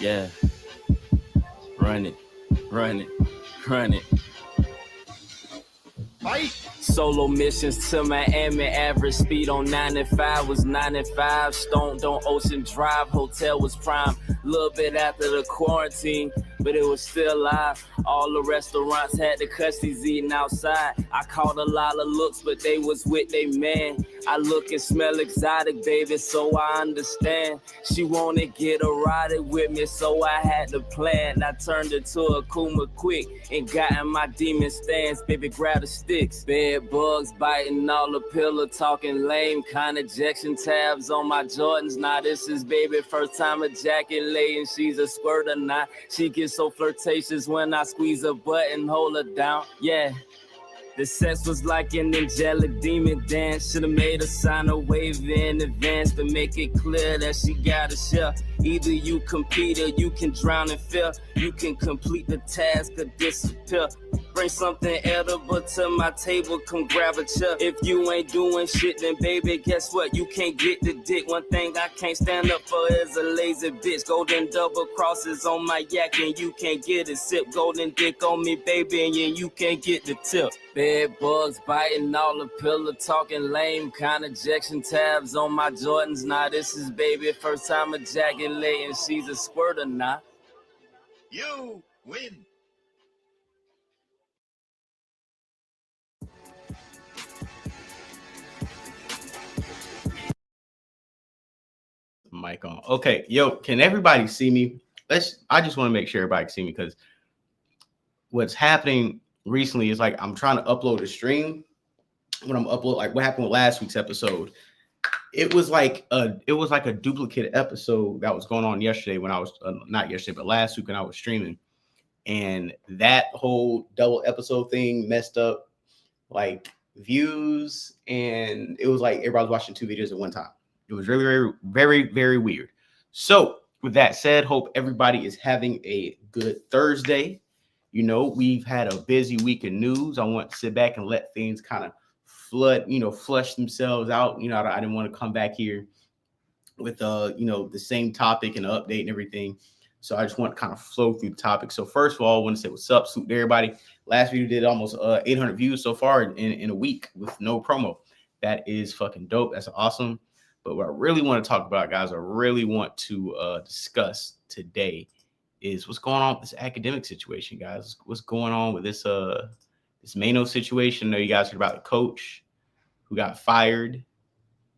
Yeah. Run it, run it, run it. Fight. Solo missions to Miami, average speed on 95 was 95. Stoned on Ocean Drive, hotel was prime. Little bit after the quarantine, but it was still live. All the restaurants had the custies eating outside. I caught a lot of looks, but they was with they man. I look and smell exotic, baby, so I understand. She wanna get erotic with me, so I had to plan. I turned into a Kuma quick and got in my demon stance. Baby, grab the sticks. Bed bugs biting all the pillow, talking lame. Kind of ejection tabs on my Jordans. Now this is baby first time ejaculating. She's a squirt or not. She gets so flirtatious when I squeeze her butt and hold her down. Yeah. The sex was like an angelic demon dance. Should've made her sign a waiver in advance to make it clear that she got a share. Either you compete or you can drown in fear. You can complete the task or disappear. Bring something edible to my table, come grab a chair. If you ain't doing shit, then baby, guess what? You can't get the dick. One thing I can't stand up for is a lazy bitch. Golden double crosses on my yak and you can't get a sip. Golden dick on me, baby, and you can't get the tip. Bed bugs biting all the pillow, talking lame. Kind of ejection tabs on my Jordans. Now this is baby first time ejaculating. She's a squirt or not. You win. Mic on. Okay, yo, can everybody see me? I just want to make sure everybody can see me, because what's happening recently is like I'm trying to upload a stream. When I'm upload, like what happened with last week's episode, it was like a duplicate episode that was going on yesterday when I was not yesterday, but last week when I was streaming, and that whole double episode thing messed up like views, and it was like everybody was watching two videos at one time. It was really, very, very, very weird. So with that said, hope everybody is having a good Thursday. You know, we've had a busy week of news. I want to sit back and let things kind of flush themselves out. You know, I didn't want to come back here with, the same topic and update and everything. So I just want to kind of flow through the topic. So first of all, I want to say what's up, salute to everybody. Last video did almost 800 views so far in a week with no promo. That is fucking dope. That's awesome. But what I really want to talk about, guys, I really want to discuss today is what's going on with this academic situation, guys. What's going on with this Maino situation? I know you guys heard about the coach who got fired.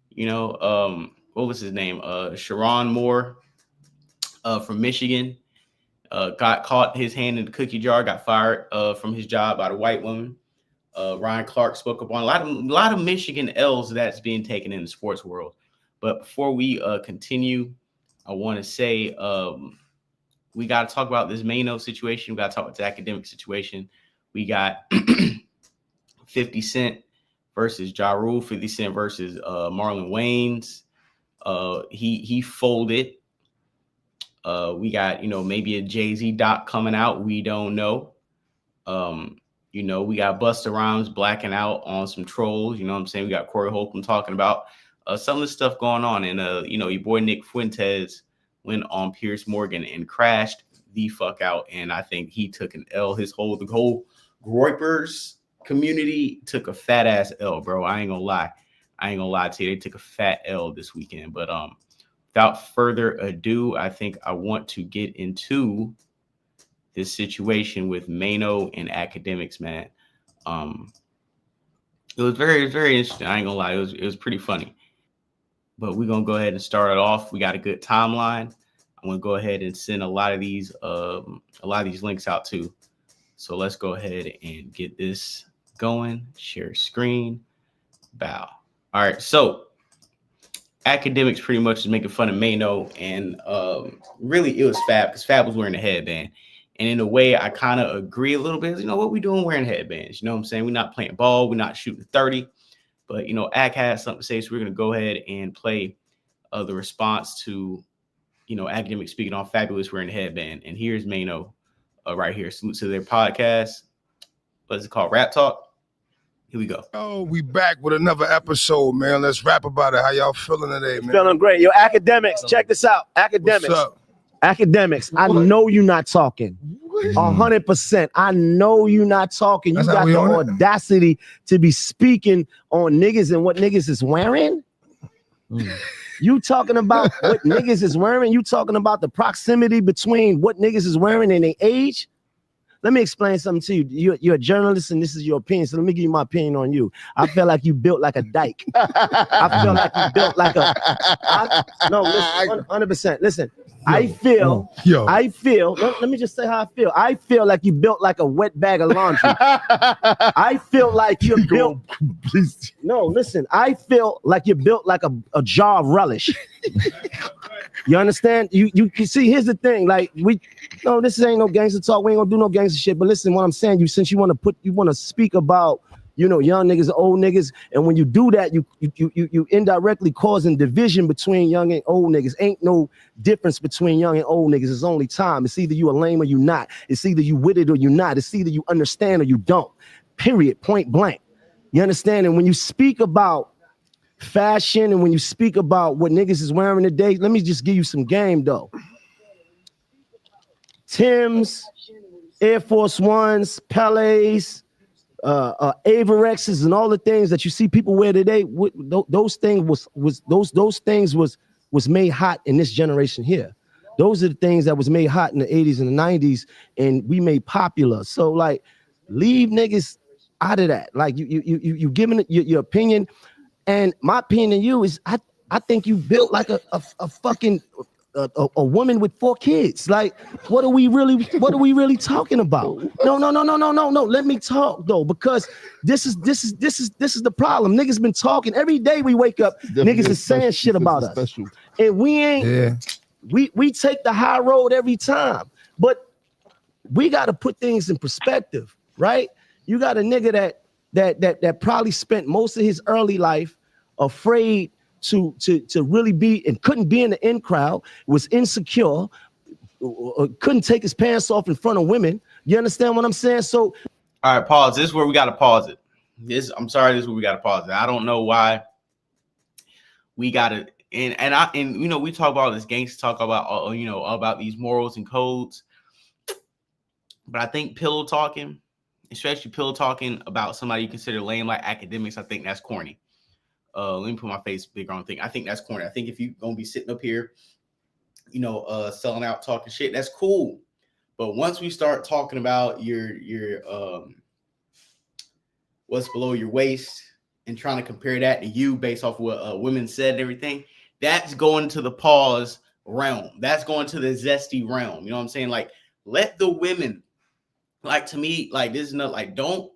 You know, what was his name? Sharon Moore from Michigan got caught his hand in the cookie jar, got fired from his job by the white woman. Ryan Clark spoke up on a lot of Michigan L's that's being taken in the sports world. But before we continue, I want to say we got to talk about this Maino situation. We got to talk about the academic situation. We got 50 Cent versus Ja Rule, 50 Cent versus Marlon Wayans. He folded. We got, maybe a Jay-Z doc coming out. We don't know. We got Busta Rhymes blacking out on some trolls. You know what I'm saying? We got Corey Holcomb talking about some of the stuff going on. And, your boy Nick Fuentes went on Piers Morgan and crashed the fuck out. And I think he took an L. The whole Groypers community took a fat ass L, bro. I ain't gonna lie to you. They took a fat L this weekend. But without further ado, I think I want to get into this situation with Maino and Akademiks, man. It was very, very interesting. I ain't gonna lie, it was pretty funny. But we're gonna go ahead and start it off. We got a good timeline. I'm gonna go ahead and send a lot of these links out too. So let's go ahead and get this going. Share screen. Bow. All right. So Akademiks pretty much is making fun of Maino, and really it was Fab, because Fab was wearing a headband. And in a way, I kind of agree a little bit. You know what we doing wearing headbands? You know what I'm saying? We're not playing ball. We're not shooting 30. But, Ak has something to say, so we're going to go ahead and play the response to, Akademiks speaking on Fabolous wearing a headband. And here's Maino right here. Salute to their podcast. What is it called? Rap Talk? Here we go. Oh, we back with another episode, man. Let's rap about it. How y'all feeling today, man? Feeling great. Yo, Akademiks, check this out. Akademiks. What's up? Academics, I know you're not talking. 100%. I know you're not talking. You got the audacity to be speaking on niggas and what niggas is wearing. You talking about what niggas is wearing? You talking about the proximity between what niggas is wearing and their age? Let me explain something to you. You're a journalist and this is your opinion. So let me give you my opinion on you. I feel like you built like a dike. I feel like you built like no, listen, 100%. Listen, I feel, let me just say how I feel. I feel like you built like a wet bag of laundry. I feel like you built, no, listen, I feel like you built like a jar of relish. You understand? You see, here's the thing, like this ain't no gangster talk. We ain't gonna do no gangster shit. But listen, what I'm saying, since you want to speak about, young niggas, old niggas, and when you do that, you indirectly causing division between young and old niggas. Ain't no difference between young and old niggas. It's only time. It's either you a lame or you not. It's either you with it or you not. It's either you understand or you don't. Period. Point blank. You understand? And when you speak about fashion and when you speak about what niggas is wearing today, let me just give you some game though. Tim's, Air Force Ones, Pelés, Averexes, and all the things that you see people wear today. Those things was made hot in this generation here. Those are the things that was made hot in the 80s and the 90s, and we made popular. So like, leave niggas out of that. Like you giving it your opinion. And my opinion to you is I think you built like a fucking a woman with 4 kids. Like, what are we really talking about? No. Let me talk though, because this is the problem. Niggas been talking every day. We wake up, niggas is saying shit about us, and we ain't. Yeah. We take the high road every time, but we got to put things in perspective, right? You got a nigga that probably spent most of his early life afraid to really be and couldn't be in the in crowd, was insecure, couldn't take his pants off in front of women. You understand what I'm saying? So, all right, pause. This is where we got to pause it. I'm sorry, this is where we got to pause it. I don't know why we got to, and we talk about this gangster talk about about these morals and codes, but I think pillow talking, especially pillow talking about somebody you consider lame like Akademiks, I think that's corny. Let me put my face bigger on thing. I think that's corny. I think if you're gonna be sitting up here, selling out, talking shit, that's cool. But once we start talking about your what's below your waist and trying to compare that to you based off what women said and everything, that's going to the pause realm. That's going to the zesty realm. You know what I'm saying? Like, let the women, like, to me, like, this is not like, don't.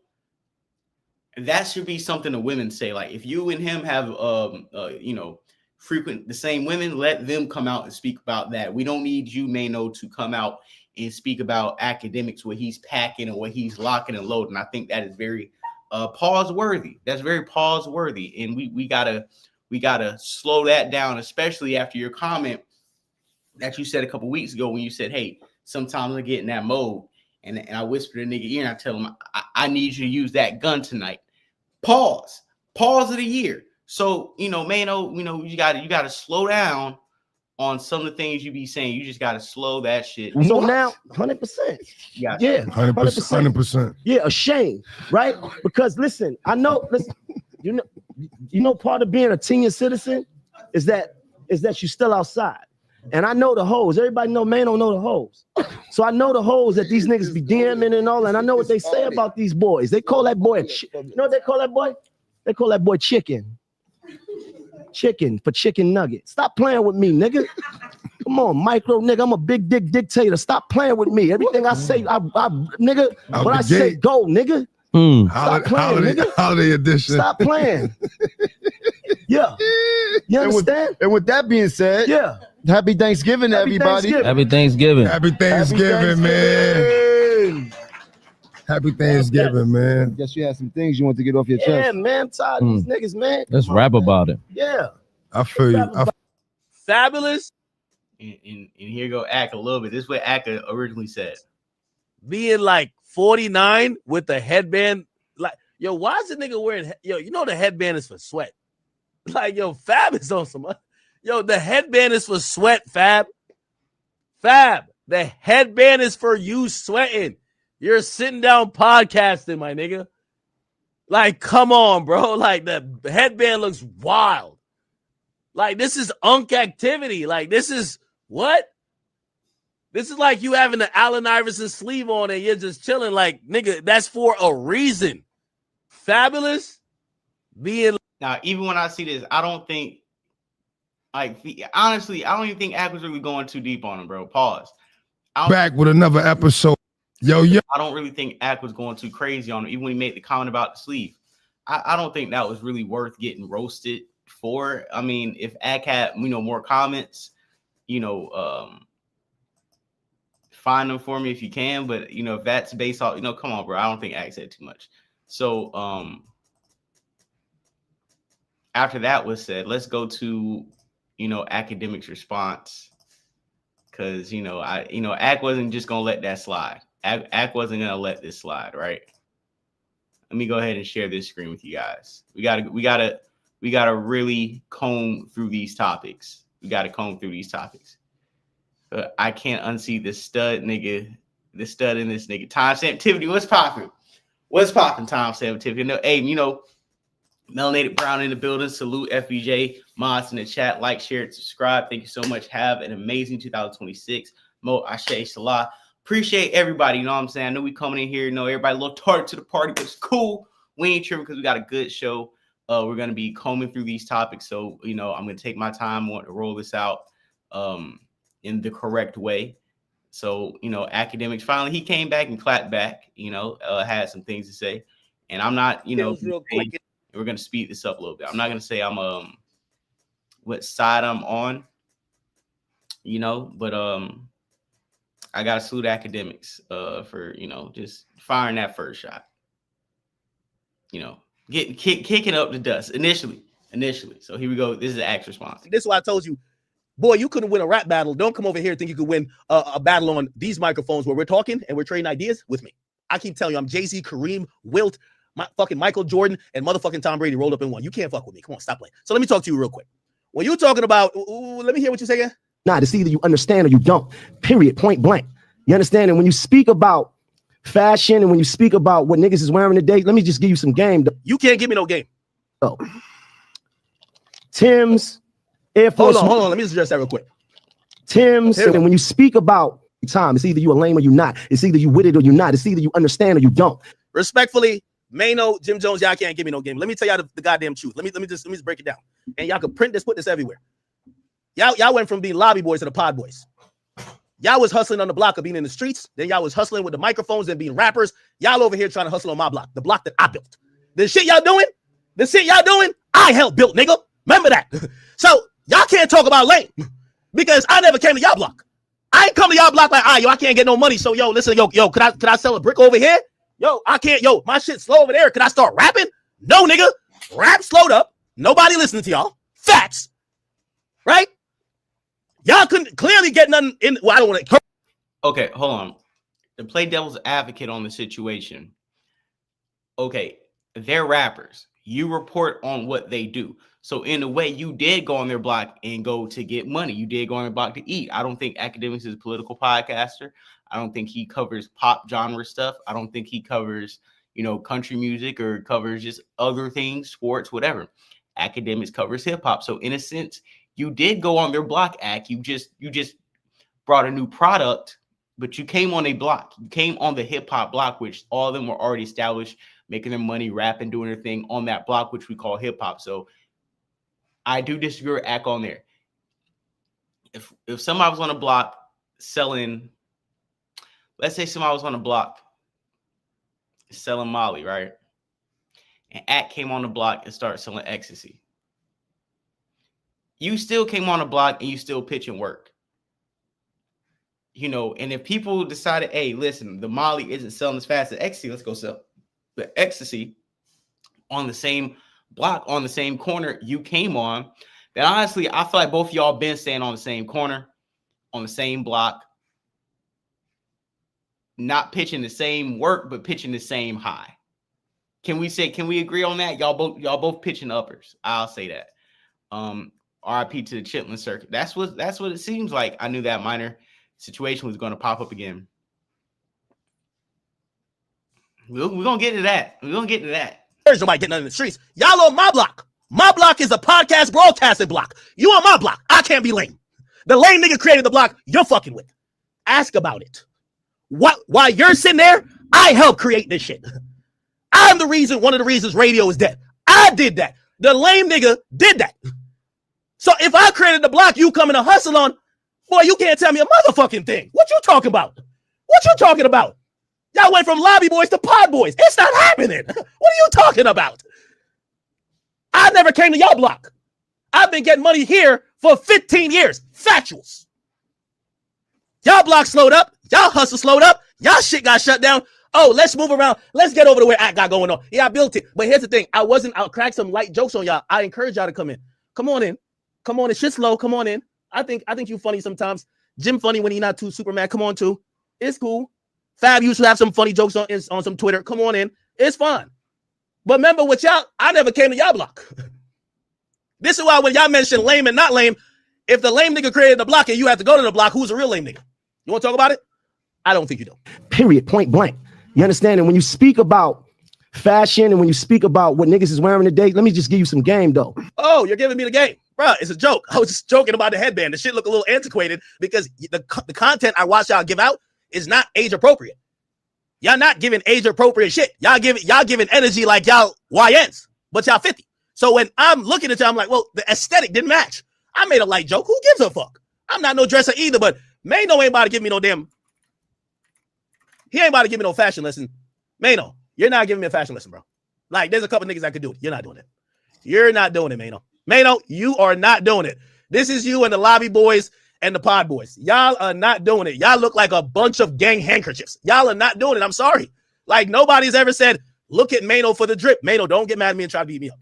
That should be something the women say. Like, if you and him have, frequent the same women, let them come out and speak about that. We don't need you, Maino, to come out and speak about Akademiks, what he's packing and what he's locking and loading. I think that is very pause worthy. That's very pause worthy, and we gotta slow that down, especially after your comment that you said a couple weeks ago when you said, "Hey, sometimes I get in that mode." And I whisper to the nigga ear and I tell him, I need you to use that gun tonight. Pause of the year. So, Maino, you gotta slow down on some of the things you be saying. You just gotta slow that shit. So now, 100%. Yeah, 100%. Yeah, ashamed, right? Because listen, part of being a senior citizen is that you're still outside. And I know the hoes. Everybody know Maino know the hoes. So I know the hoes that these niggas be DMing and all, and I know what they say about these boys. They call that boy you know what they call that boy? They call that boy chicken. Chicken for chicken nugget. Stop playing with me, nigga. Come on, micro nigga. I'm a big dick dictator. Stop playing with me. Everything I say, nigga, when I say go, nigga. Stop playing, nigga. Holiday edition. Stop playing. Yeah. You understand? And with that being said, yeah. Happy Thanksgiving, everybody. Happy Thanksgiving. Happy Thanksgiving, man. Happy Thanksgiving, man. I guess you had some things you want to get off your chest. Yeah, man. I'm tired of these niggas, man. Let's rap about it. Yeah. I feel you. Fabolous. And here go Ak a little bit. This is what Ak originally said. Being like 49 with the headband. Like, yo, why is the nigga wearing, the headband is for sweat. Like, yo, Fab is on some, the headband is for sweat, Fab. Fab, the headband is for you sweating. You're sitting down podcasting, my nigga. Like, come on, bro. Like, the headband looks wild. Like, this is unk activity. Like, this is what? This is like you having the Allen Iverson sleeve on and you're just chilling. Like, nigga, that's for a reason. Fabolous being. Now, even when I see this, I don't think, like, honestly, I don't even think Ak was really going too deep on him, bro. Pause. Back with another episode. Yo. I don't really think Ak was going too crazy on him, even when he made the comment about the sleeve. I don't think that was really worth getting roasted for. I mean, if Ak had, more comments, find them for me if you can. But, if that's based off, come on, bro. I don't think Ak said too much. So, after that was said, let's go to, Akademiks' response. Because, Ak wasn't just going to let that slide. Ak wasn't going to let this slide, right? Let me go ahead and share this screen with you guys. We gotta really comb through these topics. I can't unsee the stud nigga, the stud in this nigga. Timestamp Tiffany, what's popping? Timestamp Tiffany? No, hey, Melanated Brown in the building. Salute FBJ. Mods in the chat. Like, share, subscribe. Thank you so much. Have an amazing 2026. Mo Ashe Salah. Appreciate everybody. You know what I'm saying? I know we coming in here. Everybody a little tardy to the party, but it's cool. We ain't tripping because we got a good show. We're going to be combing through these topics. So, I'm going to take my time. Want to roll this out in the correct way. So, Akademiks, finally, he came back and clapped back, had some things to say. And I'm not, real quick. We're going to speed this up a little bit. I'm not going to say I'm what side I'm on, but I got to salute Akademiks for, just firing that first shot. Kicking up the dust initially. So here we go. This is the Ak's response. This is why I told you, boy, you couldn't win a rap battle. Don't come over here and think you could win a battle on these microphones where we're talking and we're trading ideas with me. I keep telling you, I'm Jay-Z, Kareem, Wilt, fucking Michael Jordan, and motherfucking Tom Brady rolled up in one. You can't fuck with me. Come on, stop playing. So let me talk to you real quick. When you're talking about, let me hear what you say again. Nah, it's either you understand or you don't. Period. Point blank. You understand? And when you speak about fashion and when you speak about what niggas is wearing today, let me just give you some game. You can't give me no game. Oh. Tim's, Air Force. Hold on. Let me just address that real quick. Tim's, and when you speak about time, it's either you a lame or you not. It's either you with it or you not. It's either you understand or you don't. Respectfully, Maino, Jim Jones, y'all can't give me no game. Let me tell y'all the goddamn truth. Let me just break it down. And y'all can print this, put this everywhere. Y'all went from being lobby boys to the pod boys. Y'all was hustling on the block of being in the streets. Then y'all was hustling with the microphones and being rappers. Y'all over here trying to hustle on my block, the block that I built. The shit y'all doing, I helped build, nigga. Remember that. So y'all can't talk about lame because I never came to y'all block. I ain't come to y'all block like, I can't get no money. So listen, could I sell a brick over here? I can't, my shit's slow over there. Could I start rapping? No, nigga. Rap slowed up. Nobody listening to y'all. Facts. Right? Y'all couldn't clearly get nothing in. Well, I don't want to. Okay, hold on. To play devil's advocate on the situation. Okay, they're rappers. You report on what they do. So in a way, you did go on their block and go to get money. You did go on their block to eat. I don't think Akademiks is a political podcaster. I don't think he covers pop genre stuff. I don't think he covers, country music or covers just other things, sports, whatever. Akademiks covers hip hop. So in a sense, you did go on their block, Ak. You just brought a new product, but you came on a block. You came on the hip hop block, which all of them were already established, making their money, rapping, doing their thing on that block, which we call hip hop. So I do disagree with Ak on there. If somebody was on a block selling, let's say somebody was on a block selling Molly, right? And Ak came on the block and started selling ecstasy. You still came on the block and you still pitch and work. And if people decided, hey, listen, the Molly isn't selling as fast as ecstasy, let's go sell the ecstasy on the same block, on the same corner you came on, then honestly, I feel like both of y'all been staying on the same corner, on the same block, not pitching the same work, but pitching the same high. Can we agree on that? Y'all both pitching uppers. I'll say that. RIP to the Chitlin circuit. That's what it seems like. I knew that minor situation was going to pop up again. We're going to get to that. We're going to get to that. There's nobody getting in the streets. Y'all on my block. My block is a podcast broadcasting block. You on my block. I can't be lame. The lame nigga created the block you're fucking with. Ask about it. While you're sitting there, I helped create this shit. I'm the reason, one of the reasons radio is dead. I did that. The lame nigga did that. So if I created the block you coming to hustle on, boy, you can't tell me a motherfucking thing. What you talking about? What you talking about? Y'all went from lobby boys to pod boys. It's not happening. What are you talking about? I never came to y'all block. I've been getting money here for 15 years. Factuals. Y'all block slowed up. Y'all hustle slowed up. Y'all shit got shut down. Oh, let's move around. Let's get over to where I got going on. Yeah, I built it. But here's the thing. I'll crack some light jokes on y'all. I encourage y'all to come in. Come on in. Come on in. Shit's low. Come on in. I think you funny sometimes. Jim funny when he not too super mad. Come on too. It's cool. Fab used to have some funny jokes on some Twitter. Come on in. It's fun. But remember with y'all, I never came to y'all block. This is why when y'all mention lame and not lame, if the lame nigga created the block and you have to go to the block, who's a real lame nigga? You want to talk about it? I don't think you do. Period. Point blank. You understand? And when you speak about fashion and when you speak about what niggas is wearing today, let me just give you some game though. Oh, you're giving me the game. Bro, it's a joke. I was just joking about the headband. The shit look a little antiquated because the content I watch y'all give out is not age appropriate. Y'all not giving age appropriate shit. Y'all giving energy like y'all YNs, but y'all 50. So when I'm looking at y'all, I'm like, well, the aesthetic didn't match. I made a light joke. Who gives a fuck? I'm not no dresser either, but Maino ain't about to give me no damn. He ain't about to give me no fashion lesson. Maino, you're not giving me a fashion lesson, bro. Like, there's a couple niggas that could do it. You're not doing it. You're not doing it, Maino. Maino, you are not doing it. This is you and the lobby boys and the pod boys. Y'all are not doing it. Y'all look like a bunch of gang handkerchiefs. Y'all are not doing it. I'm sorry. Like, nobody's ever said, look at Maino for the drip. Maino, don't get mad at me and try to beat me up.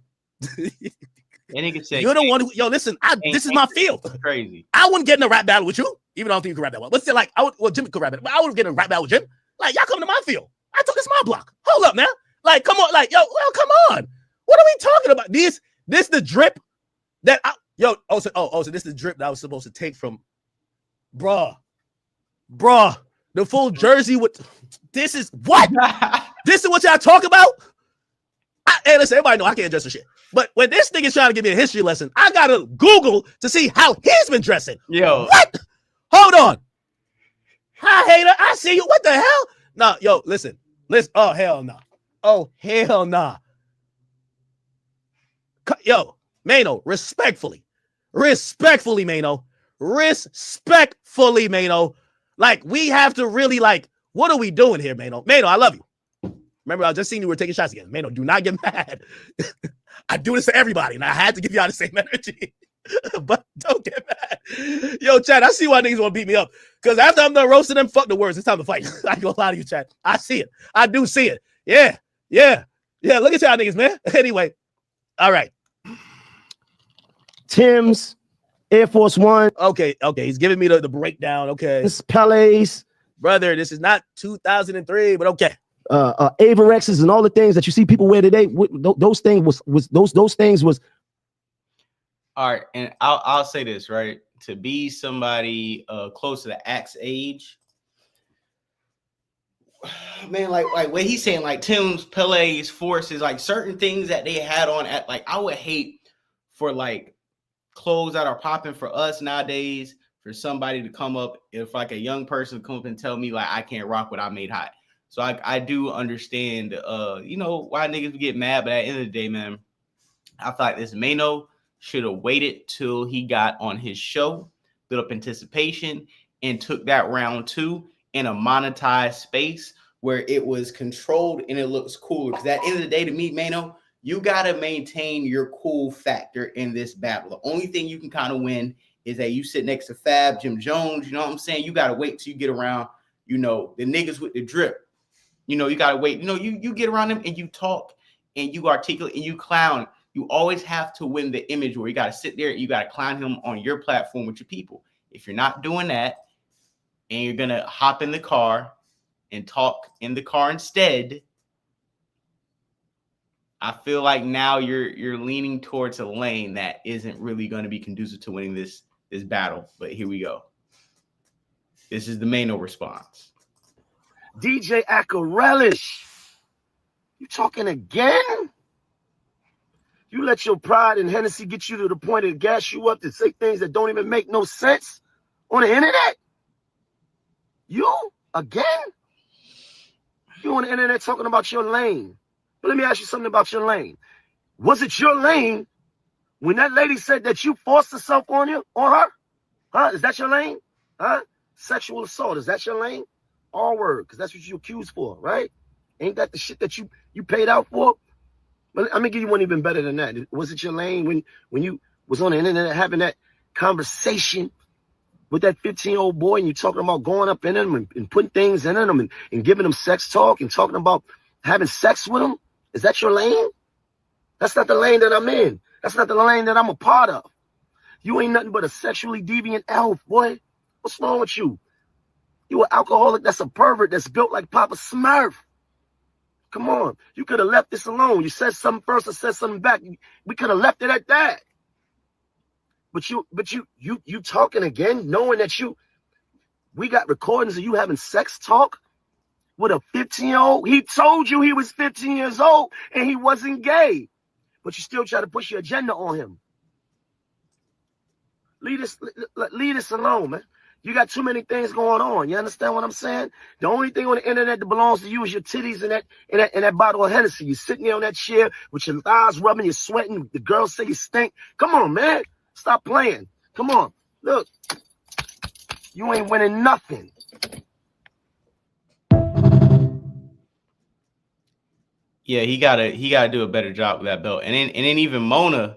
You're the one who, listen, this is my field. Crazy. I wouldn't get in a rap battle with you, even though I don't think you can rap that well. But still, like, Jim could rap it, but I wouldn't get in a rap battle with Jim. Like, y'all come to my field. I took this my block. Hold up now. Like, come on. Like, come on. What are we talking about? This the drip that so this is the drip that I was supposed to take from bruh, the full jersey with this is what? This is what y'all talk about? Hey, listen, everybody know I can't dress for shit. But when this nigga's trying to give me a history lesson, I gotta Google to see how he's been dressing. Yo. What? Hold on. Hi, hater. I see you. What the hell? No, listen. Oh, hell no. Oh, hell nah. Yo, Maino, respectfully, Maino. Respectfully, Maino. Like, we have to really, like, what are we doing here, Maino? Maino, I love you. Remember, I just seen you were taking shots again. Maino, do not get mad. I do this to everybody, and I had to give y'all the same energy. But don't get mad. Yo, Chad, I see why niggas want to beat me up. Because after I'm done roasting them, fuck the words. It's time to fight. I ain't gonna lie to you, Chad. I see it. I do see it. Yeah. Look at y'all niggas, man. Anyway. All right. Tim's, Air Force One. Okay. He's giving me the breakdown. Okay. This Pele's. Brother, this is not 2003, but okay. Avarexes and all the things that you see people wear today. Those things was. All right, and I'll say this, right? To be somebody close to the Axe age, man, like what he's saying, like Tim's, Pele's, Forces, like certain things that they had on at, like, I would hate for like clothes that are popping for us nowadays for somebody to come up, if like a young person come up and tell me like I can't rock what I made hot. So I do understand, why niggas get mad, but at the end of the day, man, I feel like this Maino should have waited till he got on his show, built up anticipation, and took that round 2 in a monetized space where it was controlled and it looks cool. Because at the end of the day, to me, Maino, you got to maintain your cool factor in this battle. The only thing you can kind of win is that you sit next to Fab, Jim Jones, you know what I'm saying? You got to wait till you get around, the niggas with the drip. You got to wait. You get around them and you talk and you articulate and you clown. You always have to win the image where you got to sit there and you got to clown him on your platform with your people. If you're not doing that and you're going to hop in the car and talk in the car instead, I feel like now you're leaning towards a lane that isn't really going to be conducive to winning this battle. But here we go. This is the Maino response. DJ Relish, you talking again? You let your pride and Hennessy get you to the point to gas you up to say things that don't even make no sense on the internet? You again? You on the internet talking about your lane. But let me ask you something about your lane. Was it your lane when that lady said that you forced herself on her? Huh? Is that your lane? Huh? Sexual assault, is that your lane? All word, because that's what you accused for, right? Ain't that the shit that you paid out for? But I'm gonna give you one even better than that. Was it your lane when you was on the internet having that conversation with that 15-year-old boy and you talking about going up in him and putting things in him and giving him sex talk and talking about having sex with him? Is that your lane? That's not the lane that I'm in. That's not the lane that I'm a part of. You ain't nothing but a sexually deviant elf, boy. What's wrong with you? You an alcoholic that's a pervert that's built like Papa Smurf. Come on. You could have left this alone. You said something first or said something back. We could have left it at that. But you talking again, knowing that we got recordings of you having sex talk with a 15-year-old. He told you he was 15 years old and he wasn't gay. But you still try to push your agenda on him. Leave this alone, man. You got too many things going on. You understand what I'm saying? The only thing on the internet that belongs to you is your titties and that bottle of Hennessy. You're sitting there on that chair with your thighs rubbing, you're sweating. The girls say you stink. Come on, man. Stop playing. Come on. Look. You ain't winning nothing. Yeah, he gotta do a better job with that belt. And then even Mona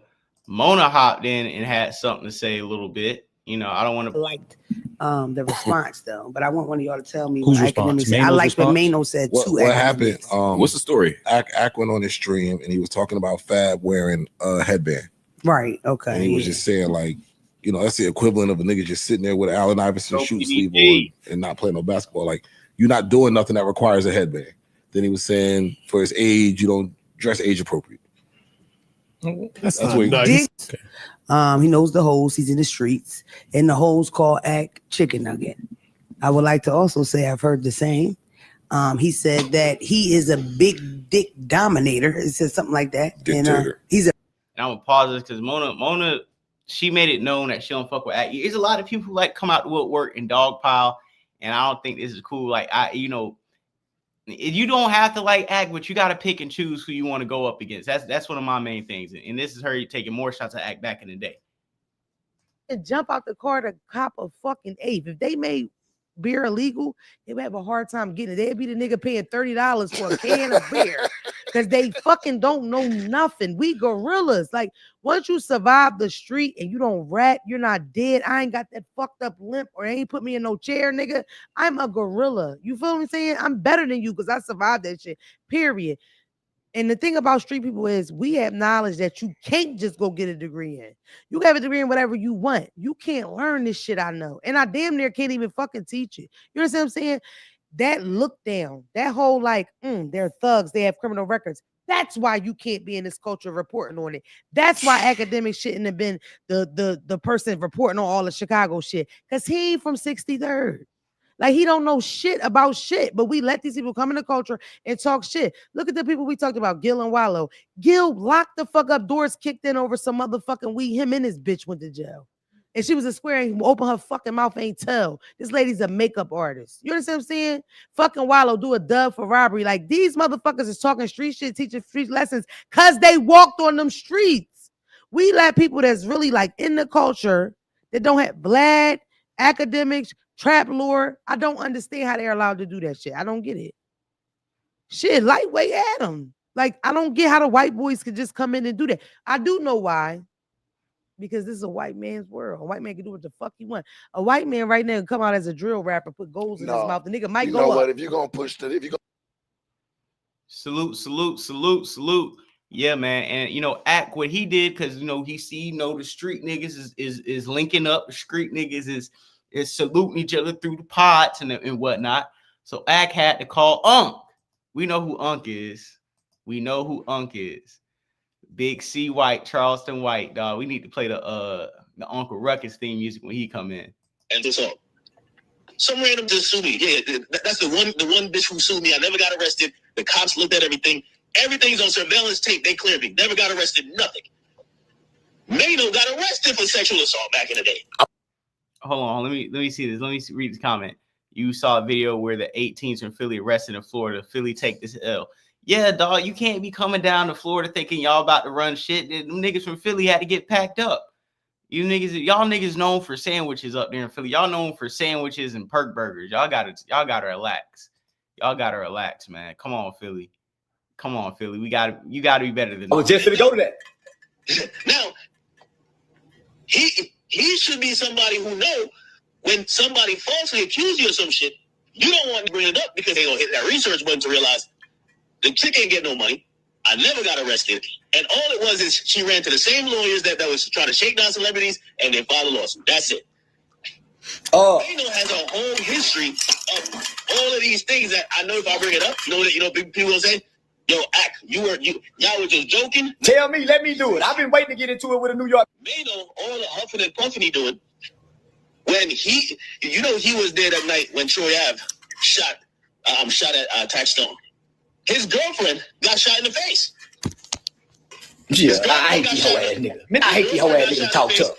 hopped in and had something to say a little bit. You know, I don't want to liked the response though, but I want one of y'all to tell me whose what response? Akademiks said. I like what response? Maino said too. What happened? What's the story? Ak went on his stream and he was talking about Fab wearing a headband. Right. Okay. And he was just saying like, you know, that's the equivalent of a nigga just sitting there with an Allen Iverson shoe sleeve on and not playing no basketball. Like, you're not doing nothing that requires a headband. Then he was saying for his age, you don't dress age appropriate. That's what he he knows the hoes. He's in the streets, and the hoes call Ak chicken nugget. I would like to also say I've heard the same. He said that he is a big dick dominator. It says something like that. Dictator. And he's a. And I'm gonna pause this because Mona, she made it known that she don't fuck with Ak. There's a lot of people who like come out to woodwork and dogpile, and I don't think this is cool. Like you don't have to like Ak, but you got to pick and choose who you want to go up against. That's one of my main things. And this is her taking more shots at Ak back in the day. And jump out the car to cop a fucking eighth. If they made beer illegal, they would have a hard time getting it. They'd be the nigga paying $30 for a can of beer because they fucking don't know nothing. We gorillas. Like, once you survive the street and you don't rat, you're not dead. I ain't got that fucked up limp or ain't put me in no chair, nigga. I'm a gorilla. You feel what I'm saying? I'm better than you because I survived that shit, period. And the thing about street people is we have knowledge that you can't just go get a degree in. You can have a degree in whatever you want. You can't learn this shit I know. And I damn near can't even fucking teach it. You understand what I'm saying? That look down, that whole like, they're thugs, they have criminal records. That's why you can't be in this culture reporting on it. That's why Akademiks shouldn't have been the person reporting on all the Chicago shit. Because he ain't from 63rd. Like, he don't know shit about shit, but we let these people come in the culture and talk shit. Look at the people we talked about, Gil and Wallow. Gil locked the fuck up, doors kicked in over some motherfucking weed. Him and his bitch went to jail. And she was a square and open her fucking mouth, ain't tell. This lady's a makeup artist. You understand what I'm saying? Fucking Wallow do a dub for robbery. Like, these motherfuckers is talking street shit, teaching street lessons because they walked on them streets. We let people that's really like in the culture that don't have Vlad, Akademiks, Trap lore. I don't understand how they're allowed to do that shit. I don't get it. Shit, lightweight Adam. Like, I don't get how the white boys could just come in and do that. I do know why. Because this is a white man's world. A white man can do what the fuck he want. A white man right now can come out as a drill rapper, put goals in his mouth. The nigga might go up. If you're gonna push that, if you go Salute. Yeah, man. And you know, Ak, what he did, because he see, the street niggas is linking up. The street niggas is saluting each other through the pods and whatnot. So Ak had to call Unc. We know who Unc is. Big C White, Charleston White, dog. We need to play the Uncle Ruckus theme music when he come in. And this up. Some random just sued me. Yeah, that's the one bitch who sued me. I never got arrested. The cops looked at everything. Everything's on surveillance tape. They cleared me. Never got arrested. Nothing. Maino got arrested for sexual assault back in the day. Hold on, let me see this. Let me read the comment. You saw a video where the 18s from Philly arrested in Florida. Philly take this L. Yeah, dog, you can't be coming down to Florida thinking y'all about to run shit. Them niggas from Philly had to get packed up. Y'all niggas known for sandwiches up there in Philly. Y'all known for sandwiches and perk burgers. Y'all gotta relax. Y'all gotta relax, man. Come on, Philly. Come on, Philly. You gotta be better than that. I was just gonna go to that. Now, he should be somebody who know when somebody falsely accuses you of some shit, you don't want to bring it up because they gonna hit that research button to realize the chick ain't get no money. I never got arrested. And all it was is she ran to the same lawyers that was trying to shake down celebrities and they filed a lawsuit. That's it. Maino has a whole history of all of these things that I know if I bring it up, people will say, yo, y'all were just joking. Tell me, let me do it. I've been waiting to get into it with a New York. Maino, all the huffing and puffing he doing, when he was there that night when Troy Ave shot at Taxstone. His girlfriend got shot in the face. Yeah, I hate these whole ass niggas. Man, I hate these whole ass niggas talk tough.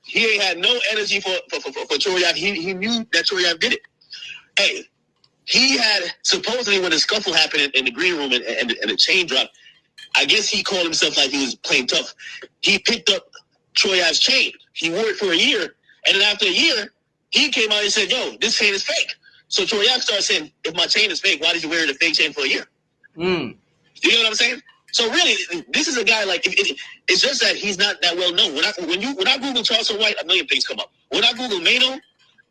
He ain't had no energy for Troy Ave. He knew that Troy Ave did it. Hey, he had supposedly when the scuffle happened in the green room and the chain dropped, I guess he called himself like he was playing tough. He picked up Troy Ave's chain. He wore it for a year, and then after a year, he came out and said, "Yo, this chain is fake." So Troy Ave started saying, "If my chain is fake, why did you wear the fake chain for a year?" You know what I'm saying? So really, this is a guy like it's just that he's not that well known. When I Google Charleston White, a million things come up. When I Google Maino,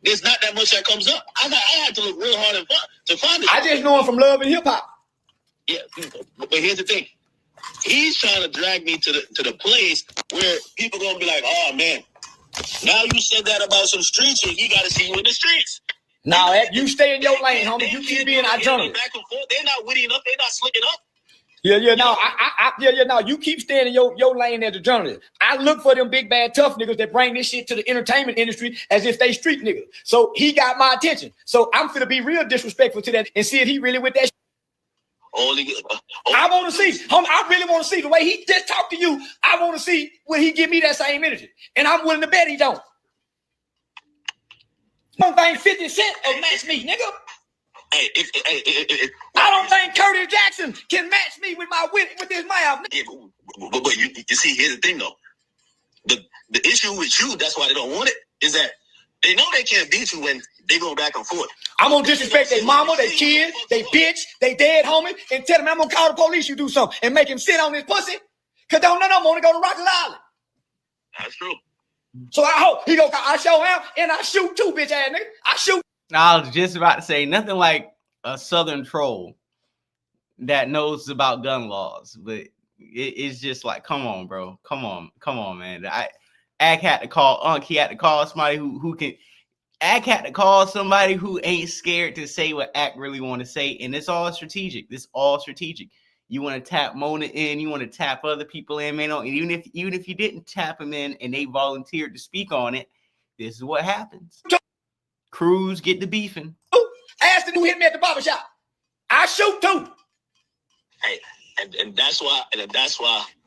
there's not that much that comes up. I had to look real hard to find it. I just know him from Love and Hip Hop. Yeah, but here's the thing: he's trying to drag me to the place where people gonna be like, "Oh man, now you said that about some street shit. He got to see you in the streets." Now you stay in your lane, homie. You keep being our journalist. Back and forth. They're not witty enough. They're not slicking up. Now you keep staying in your lane as a journalist. I look for them big bad tough niggas that bring this shit to the entertainment industry as if they street niggas. So he got my attention. So I'm finna be real disrespectful to that and see if he really with that. I want to see, homie. I really want to see the way he just talked to you. I want to see will he give me that same energy, and I'm willing to bet he don't. I don't think 50 Cent will match me, nigga. I don't think Curtis Jackson can match me with his mouth. Yeah, but you see, here's the thing though. The issue with you, that's why they don't want it, is that they know they can't beat you when they go back and forth. I'm gonna disrespect their mama, their kid, they bitch, they dead homie, and tell them I'm gonna call the police. You do something and make him sit on his pussy, cause don't none of them want to go to Rocky Island. That's true. So I hope he go. I show him and I shoot too, bitch ass nigga. I shoot. I was just about to say nothing like a Southern troll that knows about gun laws, but it's just like, come on, bro, come on, man. Ak had to call He had to call somebody who can. Ak had to call somebody who ain't scared to say what Ak really want to say, and it's all strategic. This all strategic. You want to tap Mona in, you want to tap other people in, man. And even if you didn't tap them in and they volunteered to speak on it, this is what happens. Crews get the beefing. Ask the dude hit me at the barbershop. I shoot too. Hey, and that's why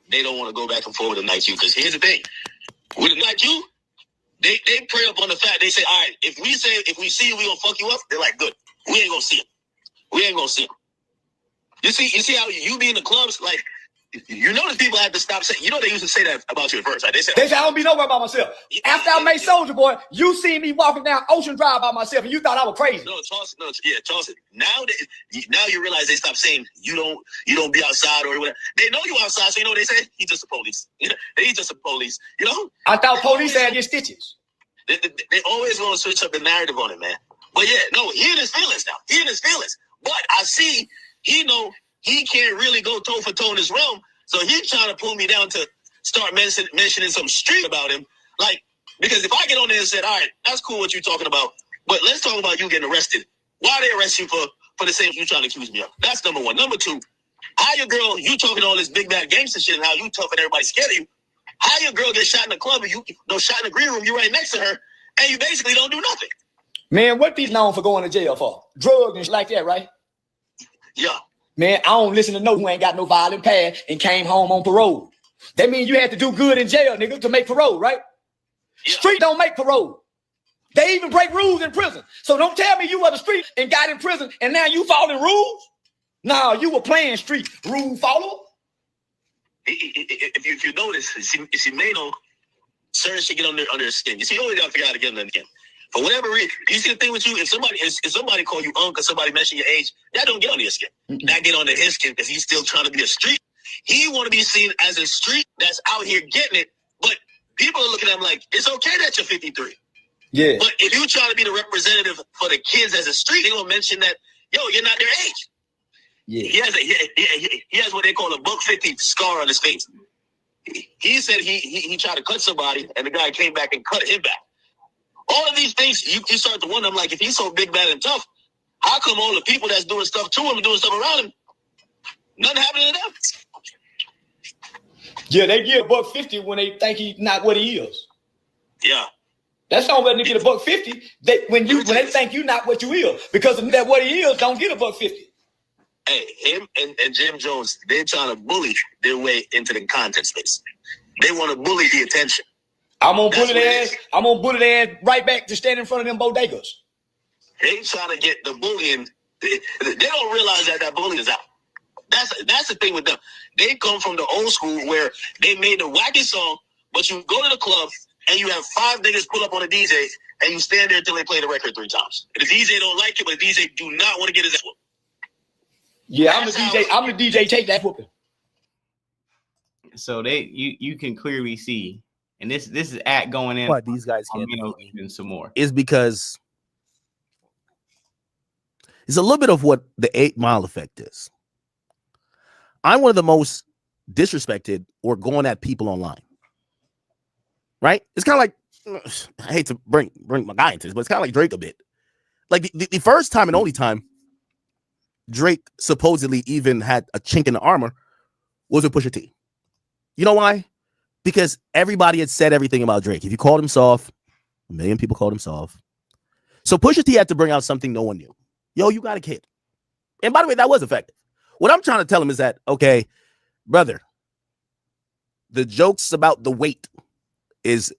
they don't want to go back and forth with a like you. Because here's the thing, with a like you, they prey up on the fact. They say, all right, if we see you, we gonna fuck you up. They're like, good. We ain't gonna see him. We ain't gonna see him. You see how you be in the clubs, like, you notice people have to stop saying, they used to say that about you at first. Right? They say I don't be nowhere by myself. After I made Soulja Boy, you see me walking down Ocean Drive by myself, and you thought I was crazy. Charleston. Now you realize they stop saying you don't be outside or whatever. They know you outside, so you know what they say? He's just a police. He's just a police. I thought police had your stitches. They always want to switch up the narrative on it, man. But yeah, no, he in his feelings now. He in his feelings. But I see. He know he can't really go toe for toe in this realm, so he's trying to pull me down to start mentioning some street about him. Like, because if I get on there and said, all right, that's cool what you're talking about, but let's talk about you getting arrested. Why they arrest you for the same you trying to accuse me of? That's number one. Number two, how your girl, you talking all this big bad gangster shit and how you tough and everybody scared of you. How your girl get shot in the club and you shot in the green room, you right next to her, and you basically don't do nothing. Man, what these known for going to jail for? Drugs and shit like that, right? Yeah. Man, I don't listen to no who ain't got no violent past and came home on parole. That means you had to do good in jail, nigga, to make parole, right? Yeah. Street don't make parole. They even break rules in prison. So don't tell me you were the street and got in prison and now you following rules. No, you were playing street rule follower. If you notice, see, Maino, certain shit get under their skin. You see, you always gotta figure out to get under the skin. For whatever reason, you see the thing with you, if somebody call you uncle, somebody mention your age, that don't get under your skin. Mm-hmm. That get under his skin because he's still trying to be a street. He want to be seen as a street that's out here getting it, but people are looking at him like, it's okay that you're 53. Yeah. But if you try to be the representative for the kids as a street, they gonna mention that, yo, you're not their age. Yeah. He has what they call a $150 scar on his face. He said he tried to cut somebody, and the guy came back and cut him back. All of these things, you start to wonder, I'm like, if he's so big, bad, and tough, how come all the people that's doing stuff to him and doing stuff around him, nothing happening to them? Yeah, they give $150 when they think he's not what he is. Yeah. That's not what they get $150. When they think you not what you is, because of that what he is, don't get $150. Hey, him and Jim Jones, they're trying to bully their way into the content space. They want to bully the attention. I'm gonna bully their ass right back to stand in front of them bodegas. They trying to get the bullying. They don't realize that bullying is out. That's the thing with them. They come from the old school where they made the wacky song, but you go to the club and you have 5 niggas pull up on a DJ and you stand there until they play the record 3 times. And the DJ don't like it, but the DJ do not want to get his ass whooped. Yeah, I'm the DJ. Take that whooping. So you can clearly see, and this is at going in. What these guys can't even some more is because it's a little bit of what the 8 Mile effect is. I'm one of the most disrespected or going at people online. Right? It's kind of like, I hate to bring my guy into this, but it's kind of like Drake a bit. Like the first time and only time Drake supposedly even had a chink in the armor was with Pusha T. You know why? Because everybody had said everything about Drake. If you called him soft, 1 million people called him soft. So Pusha T had to bring out something no one knew. Yo, you got a kid. And by the way, that was effective. What I'm trying to tell him is that, okay, brother, the jokes about the weight is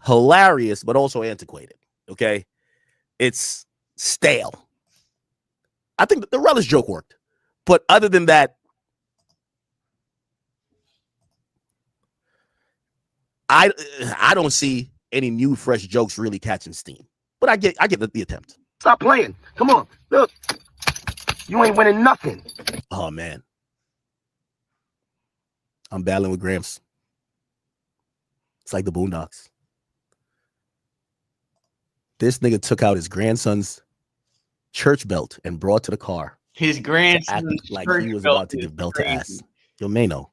hilarious, but also antiquated. Okay. It's stale. I think the relish joke worked. But other than that, I don't see any new fresh jokes really catching steam. But I get the attempt. Stop playing. Come on. Look. You ain't winning nothing. Oh man. I'm battling with Gramps. It's like the Boondocks. This nigga took out his grandson's church belt and brought to the car. His grandson, like he was about to give belt to ass. Yo, Maino,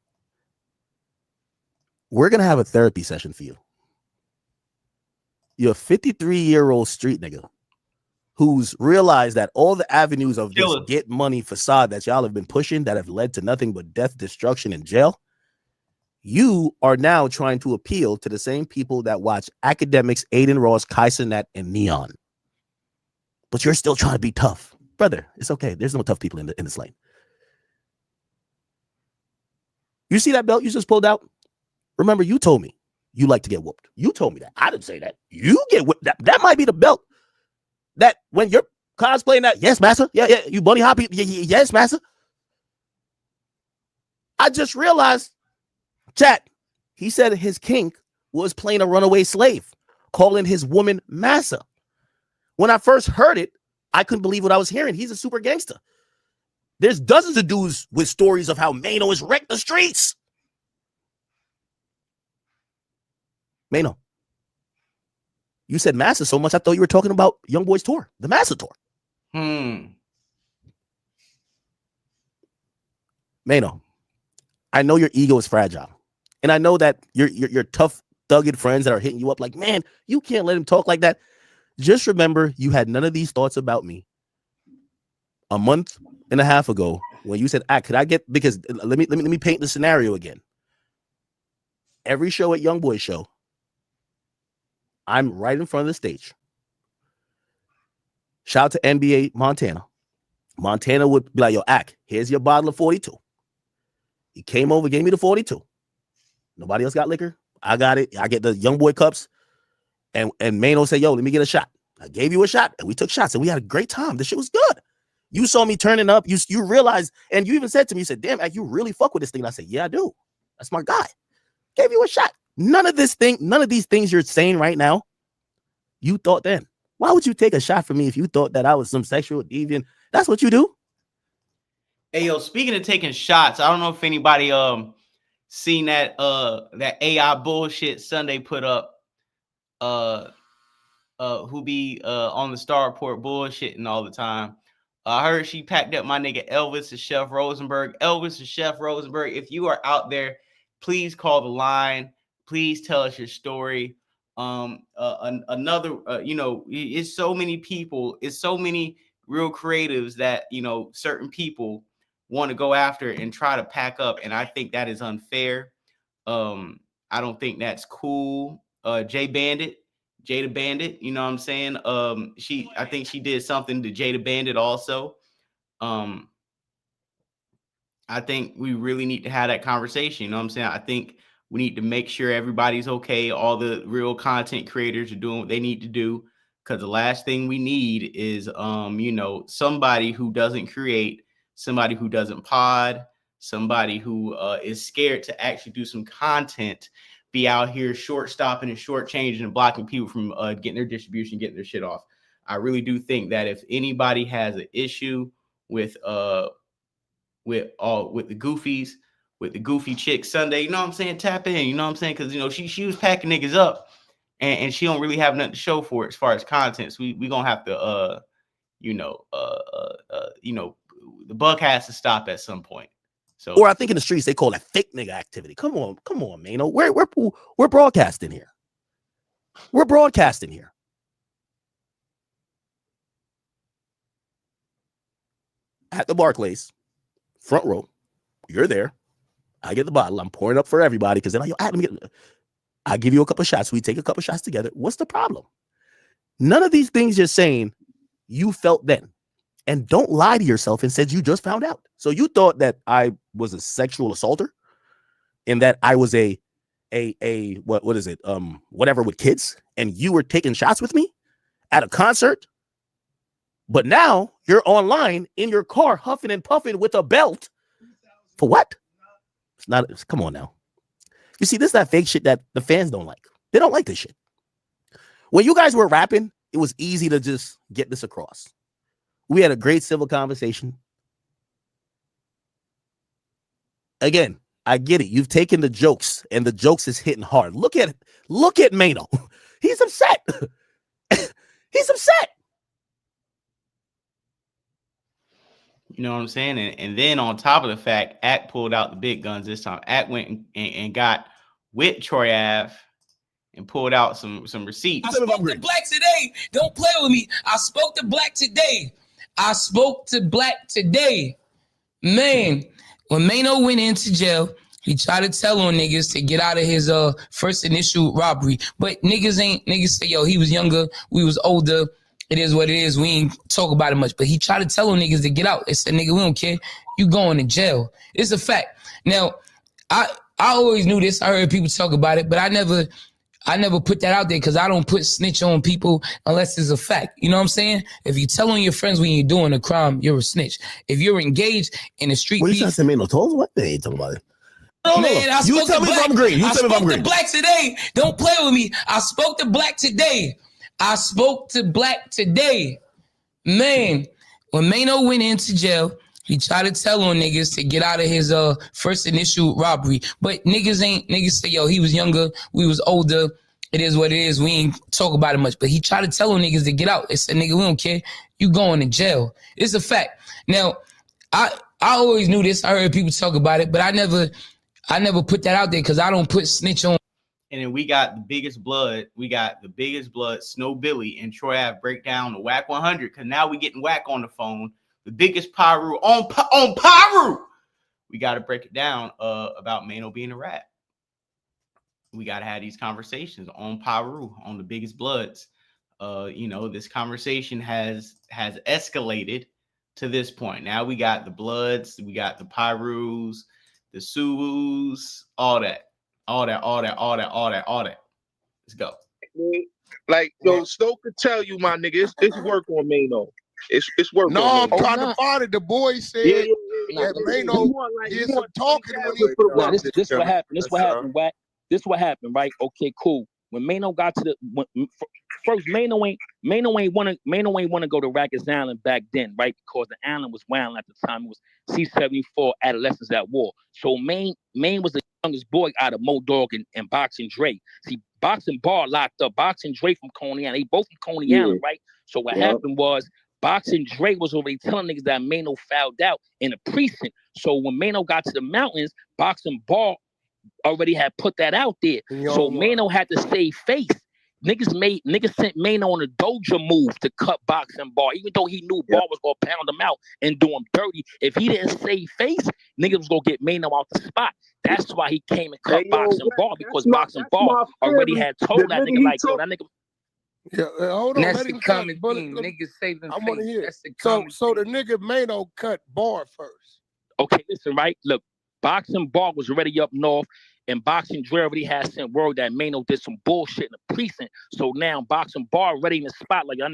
we're gonna have a therapy session for you. You're a 53-year-old street nigga who's realized that all the avenues of this get money facade that y'all have been pushing that have led to nothing but death, destruction, and jail. You are now trying to appeal to the same people that watch Akademiks, Aiden Ross, Kaisernet, and Neon. But you're still trying to be tough. Brother, it's okay. There's no tough people in this lane. You see that belt you just pulled out? Remember, you told me you like to get whooped. You told me that. I didn't say that. You get whooped. That might be the belt that when you're cosplaying that, yes, master. Yeah, you bunny hoppy. Yes, master. I just realized, chat, he said his kink was playing a runaway slave, calling his woman massa. When I first heard it, I couldn't believe what I was hearing. He's a super gangster. There's dozens of dudes with stories of how Maino has wrecked the streets. Maino, you said massa so much, I thought you were talking about Young Boy's tour, the Massa tour. Maino, I know your ego is fragile. And I know that your tough, thugged friends that are hitting you up like, man, you can't let him talk like that. Just remember, you had none of these thoughts about me a month and a half ago when you said, could I get, because let me paint the scenario again. Every show at Young Boy's show, I'm right in front of the stage. Shout out to NBA Montana. Montana would be like, yo, Ak, here's your bottle of 42. He came over, gave me the 42. Nobody else got liquor. I got it. I get the young boy cups. And Maino said, yo, let me get a shot. I gave you a shot, and we took shots, and we had a great time. The shit was good. You saw me turning up. You realized, and you even said to me, you said, damn, Ak, you really fuck with this thing. And I said, yeah, I do. That's my guy. Gave you a shot. None of these things you're saying right now, you thought then. Why would you take a shot from me if you thought that I was some sexual deviant? That's what you do. Hey, yo, speaking of taking shots, I don't know if anybody seen that AI bullshit Sunday put up who be on the Star Report bullshitting all the time. I heard she packed up my nigga Elvis and Chef Rosenberg. Elvis and Chef Rosenberg, if you are out there, please call the line. Please tell us your story. It's so many people, it's so many real creatives that, certain people want to go after and try to pack up. And I think that is unfair. I don't think that's cool. Jada Bandit, you know what I'm saying? I think she did something to Jada Bandit also. I think we really need to have that conversation. You know what I'm saying? I think we need to make sure everybody's okay. All the real content creators are doing what they need to do. Because the last thing we need is, somebody who doesn't create, somebody who doesn't pod, somebody who is scared to actually do some content, be out here short stopping and short changing and blocking people from getting their distribution, getting their shit off. I really do think that if anybody has an issue with the goofies, with the goofy chick Sunday, you know what I'm saying? Tap in, you know what I'm saying? Because she was packing niggas up, and she don't really have nothing to show for it as far as content. So we gonna have to the buck has to stop at some point. So, or I think in the streets they call that fake nigga activity. Come on, man. We're broadcasting here. We're broadcasting here. At the Barclays, front row, you're there. I get the bottle. I'm pouring up for everybody because then I give you a couple of shots. We take a couple of shots together. What's the problem? None of these things you're saying you felt then. And don't lie to yourself and said you just found out. So you thought that I was a sexual assaulter and that I was a what is it? Whatever with kids, and you were taking shots with me at a concert. But now you're online in your car huffing and puffing with a belt. For what? It's not. Come on now. You see, this is that fake shit that the fans don't like. They don't like this shit. When you guys were rapping, it was easy to just get this across. We had a great civil conversation. Again, I get it. You've taken the jokes, and the jokes is hitting hard. Look at Maino. He's upset. He's upset. You know what I'm saying? And then on top of the fact, Ak pulled out the big guns this time. Ak went and got with Troy Ave and pulled out some receipts. I spoke to Black today. Don't play with me. I spoke to Black today. Man, when Maino went into jail, he tried to tell on niggas to get out of his first initial robbery. But niggas say, yo, he was younger, we was older. It is what it is. We ain't talk about it much. But he tried to tell on niggas to get out. They said, nigga, we don't care. You going to jail. It's a fact. Now, I always knew this. I heard people talk about it, but I never put that out there because I don't put snitch on people unless it's a fact. You know what I'm saying? If you tell on your friends when you're doing a crime, you're a snitch. If you're engaged in the street, what are you trying to say? Maino told us what? They ain't talking about it. Oh, man, you tell me if I'm green. I spoke to Black today. Don't play with me. I spoke to Black today. Man, when Maino went into jail, he tried to tell on niggas to get out of his first initial robbery. But niggas say, yo, he was younger, we was older. It is what it is. We ain't talk about it much. But he tried to tell on niggas to get out. They said, nigga, we don't care. You going to jail. It's a fact. Now, I always knew this. I heard people talk about it, but I never put that out there because I don't put snitch on. And then we got the biggest blood. Snow Billy and Troy Ave break down the WAC 100 because now we getting WAC on the phone. The biggest Pyru on Pyru. We got to break it down about Maino being a rat. We got to have these conversations on Pyru, on the biggest bloods. this conversation has escalated to this point. Now we got the Bloods, we got the Pyrus, the Suwus, all that. Let's go. Like, yo, Stoke could tell you, my nigga, it's work on Maino. It's work No, on I'm Maino. trying to find it. The boy said that Maino did some talking when he. Nah, this what happened. This what happened. Whack. This what happened, right? Okay, cool. When Maino got to first, Maino ain't want to go to Rikers Island back then, right? Because the island was wild at the time. It was C-74 adolescents at war. So Maine was the youngest boy out of Mo Dog and Boxing Dre. See, Boxing Bar locked up. Boxing Dre from Coney Island. They both from Coney Island, right? So what happened was Boxing Dre was already telling niggas that Maino fouled out in a precinct. So when Maino got to the mountains, Boxing Bar already had put that out there. So Maino had to save face. Niggas sent Maino on a doja move to cut Boxing Bar, even though he knew Bar was gonna pound him out and do him dirty. If he didn't save face, niggas was gonna get Maino out the spot. That's why he came and cut Boxing Bar, because Boxing Bar already had told that nigga, like, yo, that nigga. Yeah, hold on. That's Let the him common talk. theme. Niggas saving I want to face. hear. That's the So common the nigga Maino cut Bar first. Okay, listen, right? Look, Boxing Bar was already up north, and Boxing Dre already had sent word that Maino did some bullshit in the precinct. So now Boxing Bar already in the spot, like that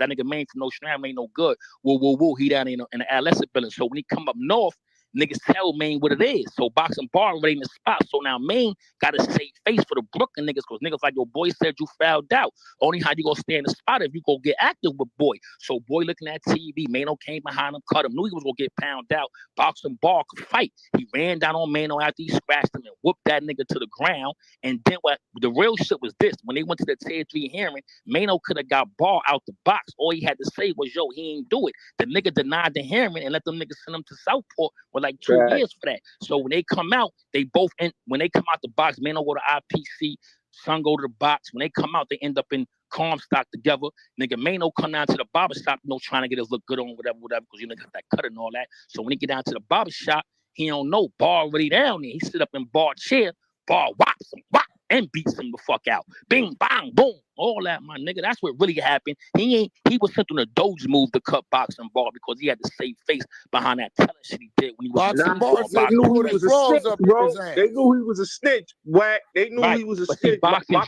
nigga Maine from No Strand ain't no good. Woo, he down in the adolescent building. So when he come up north, niggas tell Maine what it is. So Boxing Bar already in the spot. So now Maine got to save face for the Brooklyn niggas, because niggas like, your boy said you fouled out. Only how you gonna stay in the spot if you go get active with Boy. So Boy looking at TV, Maino came behind him, cut him, knew he was gonna get pounded out. Boxing Bar could fight. He ran down on Maino after he scratched him and whooped that nigga to the ground. And then what the real shit was this: when they went to the tier 3 hearing, Maino could have got Bar out the box. All he had to say was, yo, he ain't do it. The nigga denied the hearing and let them niggas send him to Southport with like 2 years for that. So when they come out, when they come out the box, Maino go to IPC, Son go to the box. When they come out, they end up in Comstock together. Nigga Maino come down to the barbershop, trying to get his look good on, whatever, because you know got that cut and all that. So when he get down to the barbershop, he don't know Bar already down there. He sit up in Bar chair, Bar whops him, and beats him the fuck out. Bing, bang, boom. All that, my nigga. That's what really happened. He was sent on a doge move to cut Boxing Bar because he had to save face behind that telling shit he did when he was Boxing Bar. They knew he was a snitch, bro. They knew he was a snitch. Whack. They knew he was a snitch. Boxing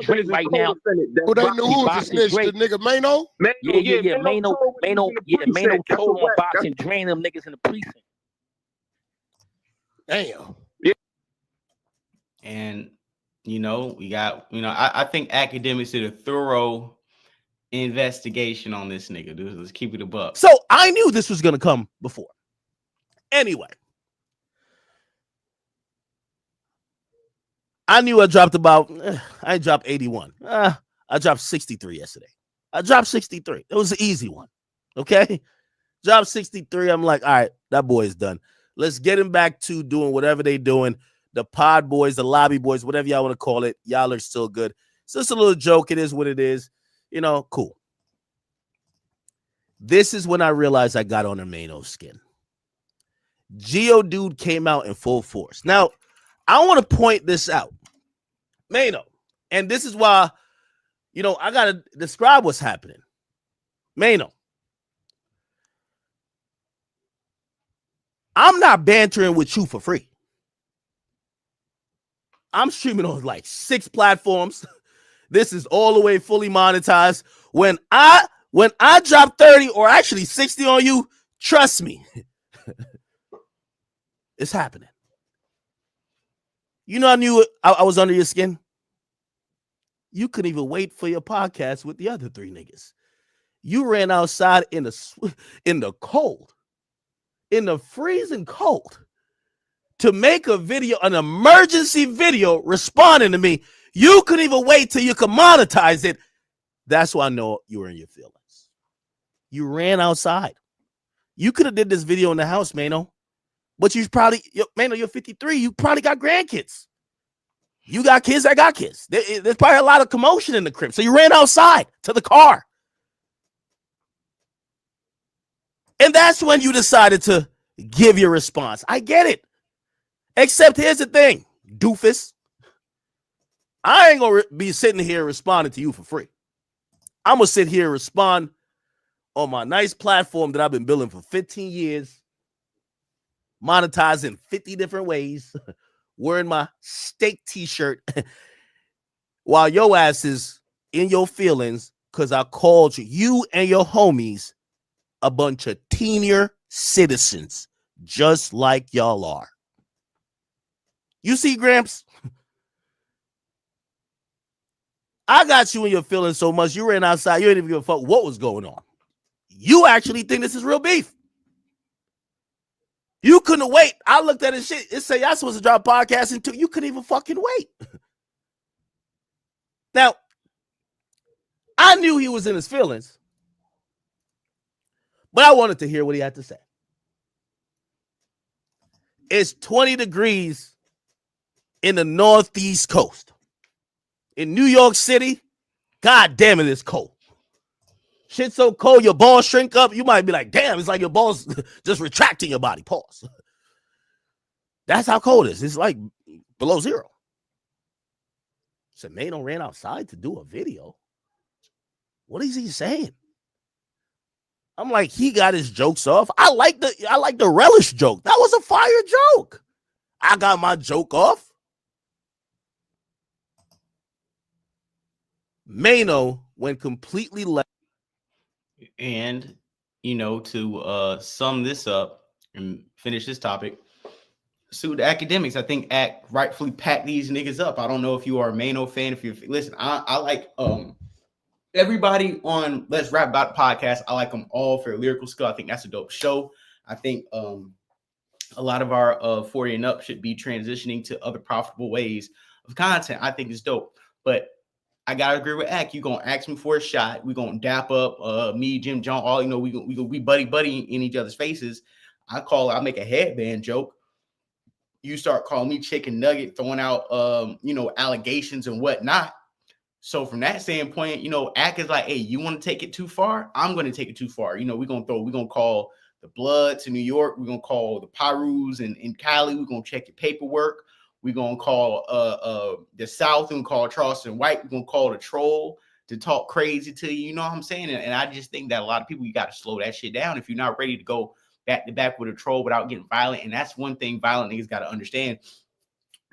Dre right now. Who they knew who was a snitch? The nigga Maino? Yeah. Maino told on Boxing Dre and them niggas in the precinct. Damn. Yeah. And we got, I think Akademiks did a thorough investigation on this nigga. Dude, let's keep it a buck. So I knew this was gonna come before. Anyway, I knew I dropped I dropped 81. I dropped 63 yesterday. I dropped 63. It was an easy one. Okay, dropped 63. I'm like, all right, that boy is done. Let's get him back to doing whatever they doing. The pod boys, the lobby boys, whatever y'all want to call it, y'all are still good. It's just a little joke. It is what it is. Cool. This is when I realized I got on a Maino's skin. Geodude came out in full force. Now, I want to point this out. Maino, and this is why, I got to describe what's happening. Maino, I'm not bantering with you for free. I'm streaming on like 6 platforms. This is all the way fully monetized. When I drop 30 or actually 60 on you, trust me, it's happening. I knew I was under your skin. You couldn't even wait for your podcast with the other 3 niggas. You ran outside in the cold, in the freezing cold, to make a video, an emergency video, responding to me. You couldn't even wait till you could monetize it. That's why I know you were in your feelings. You ran outside. You could have did this video in the house, Maino. But Maino, you're 53. You probably got grandkids. You got kids, I got kids. There's probably a lot of commotion in the crib. So you ran outside to the car. And that's when you decided to give your response. I get it. Except here's the thing, doofus. I ain't gonna be sitting here responding to you for free. I'm going to sit here and respond on my nice platform that I've been building for 15 years, monetizing 50 different ways, wearing my steak t-shirt while your ass is in your feelings because I called you and your homies a bunch of senior citizens, just like y'all are. You see, Gramps? I got you in your feelings so much, you ran outside, you didn't even give a fuck what was going on. You actually think this is real beef. You couldn't wait. I looked at his shit. It said y'all supposed to drop podcasts in 2. You couldn't even fucking wait. Now, I knew he was in his feelings, but I wanted to hear what he had to say. It's 20 degrees in the Northeast coast. In New York City, god damn it, it's cold. Shit's so cold, your balls shrink up. You might be like, damn, it's like your balls just retracting your body. Pause. That's how cold it is. It's like below zero. So Maino ran outside to do a video. What is he saying? I'm like, he got his jokes off. I like the relish joke. That was a fire joke. I got my joke off. Maino went completely left. And, you know, to sum this up and finish this topic, so the academics, I think, rightfully pack these niggas up. I don't know if you are a Maino fan. If you listen, I like everybody on Let's Rap About the podcast. I like them all for lyrical skill. I think that's a dope show. I think a lot of our 40 and up should be transitioning to other profitable ways of content. I think it's dope. But I gotta agree with Ak. You gonna ask me for a shot. We gonna dap up me, Jim, John, all, you know, we buddy in each other's faces. I make a headband joke. You start calling me chicken nugget, throwing out you know, allegations and whatnot. So from that standpoint, you know, Ak is like, hey, you want to take it too far? I'm gonna take it too far. You know, we're gonna call the blood to New York, we're gonna call the Pyrus in Cali, we're gonna check your paperwork. We're going to call the South, and call Charleston White. We're going to call the troll to talk crazy to you. You know what I'm saying? And I just think that a lot of people, you got to slow that shit down if you're not ready to go back to back with a troll without getting violent. And that's one thing violent niggas got to understand.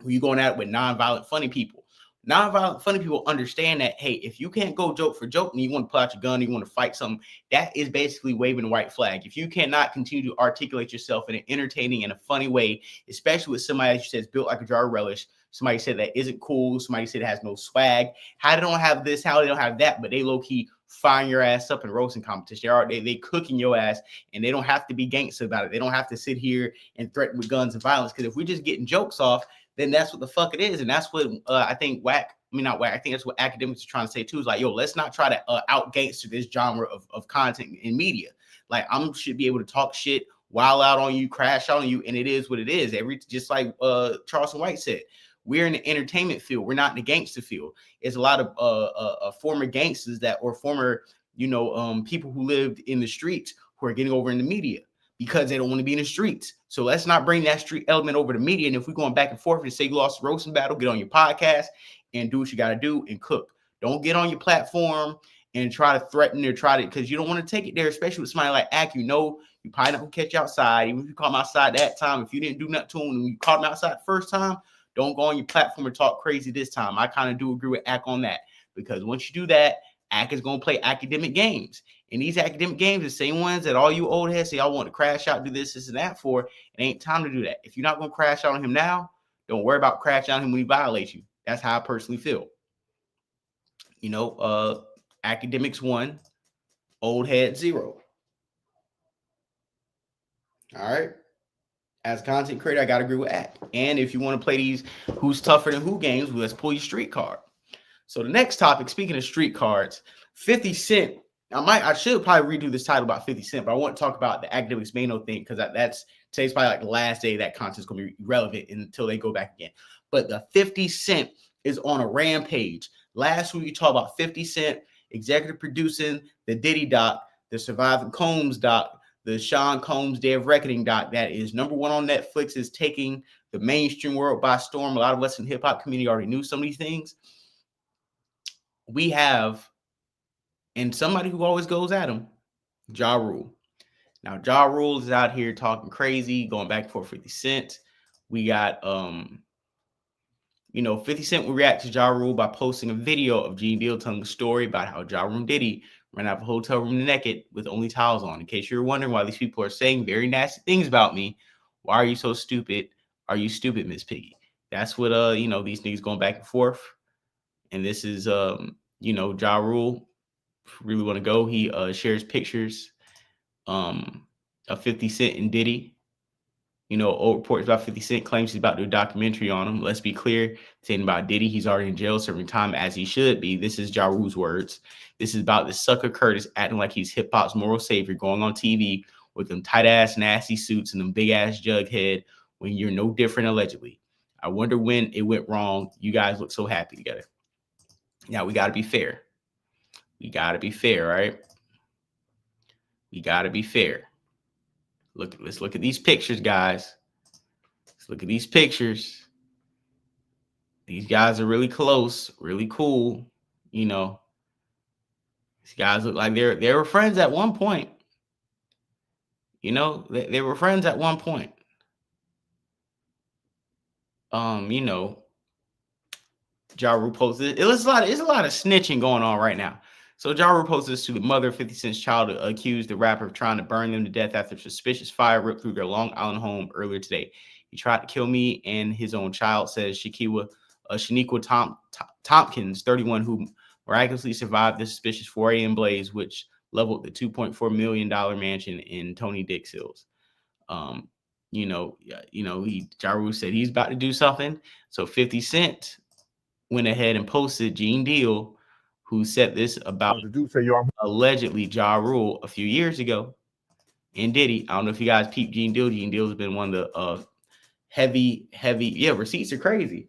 When you're going at it with non-violent funny people. Non-violent funny people understand that, hey, if you can't go joke for joke and you want to pull out your gun, you want to fight something, that is basically waving a white flag. If you cannot continue to articulate yourself in an entertaining and a funny way, especially with somebody that says built like a jar of relish, somebody said that isn't cool, somebody said it has no swag, how they don't have this, how they don't have that, but they low-key firing your ass up in roasting competition. They cooking your ass, and they don't have to be gangster about it. They don't have to sit here and threaten with guns and violence, because if we're just getting jokes off, then that's what the fuck it is. And that's what I think not whack. I think that's what academics are trying to say too. Is like, yo, let's not try to out gangster this genre of content in media. Like, I should be able to talk shit, wild out on you, crash out on you, and it is what it is. Just like Charleston White said, we're in the entertainment field. We're not in the gangster field. It's a lot of former gangsters or former, you know, people who lived in the streets who are getting over in the media because they don't want to be in the streets. So let's not bring that street element over to media. And if we're going back and forth and say you lost the roasting battle, get on your podcast and do what you got to do and cook. Don't get on your platform and try to threaten or because you don't want to take it there, especially with somebody like Ak. You know, you probably not going to catch you outside. Even if you caught him outside that time, if you didn't do nothing to him when you caught him outside the first time, don't go on your platform and talk crazy this time. I kind of do agree with Ak on that, because once you do that, Ak is going to play academic games. And these academic games, the same ones that all you old heads say y'all want to crash out, do this and that for, it ain't time to do that. If you're not going to crash out on him now, don't worry about crashing on him when he violates you. That's how I personally feel. You know, academics 1, old head 0. All right. As a content creator, I got to agree with Ak. And if you want to play these who's tougher than who games, let's pull your street card. So the next topic, speaking of street cards, 50 Cent. I should probably redo this title about 50 Cent, but I want to talk about the Akademiks and Maino thing, because today's probably like the last day that content's going to be relevant until they go back again. But the 50 Cent is on a rampage. Last week, we talked about 50 Cent executive producing the Diddy doc, the Surviving Combs doc, the Sean Combs Day of Reckoning doc that is #1 on Netflix, is taking the mainstream world by storm. A lot of us in the hip-hop community already knew some of these things. We have And somebody who always goes at him, Ja Rule. Now, Ja Rule is out here talking crazy, going back and forth 50 Cent. We got 50 Cent will react to Ja Rule by posting a video of Gene Deal telling a story about how Ja Rule and Diddy ran out of a hotel room naked with only towels on. In case you're wondering why these people are saying very nasty things about me, why are you so stupid? Are you stupid, Miss Piggy? That's what these niggas going back and forth. And this is Ja Rule really want to go. He shares pictures of 50 Cent and Diddy. Old reports about 50 Cent claims he's about to do a documentary on him. Let's be clear, saying about Diddy, he's already in jail serving time as he should be. This is Ja Rule's words. This is about this sucker Curtis acting like he's hip hop's moral savior, going on TV with them tight ass nasty suits and them big ass jug head when you're no different allegedly. I wonder when it went wrong. You guys look so happy together. Now we got to be fair. We got to be fair, right? We got to be fair. Let's look at these pictures, guys. Let's look at these pictures. These guys are really close, really cool. These guys look like they were friends at one point. They were friends at one point. Ja Rule posted. It's a lot of snitching going on right now. So Ja Rule posted this to the mother of 50 Cent's child, accused the rapper of trying to burn them to death after suspicious fire ripped through their Long Island home earlier today. He tried to kill me and his own child, says Shaniqua Tompkins, 31, who miraculously survived the suspicious 4 a.m. blaze, which leveled the $2.4 million mansion in Tony Dick's Hills. Ja Rule said he's about to do something. So 50 Cent went ahead and posted Gene Deal, who said this about allegedly Ja Rule a few years ago, and Diddy. I don't know if you guys peeped Gene Deal. Gene Deal has been one of the heavy. Yeah, receipts are crazy.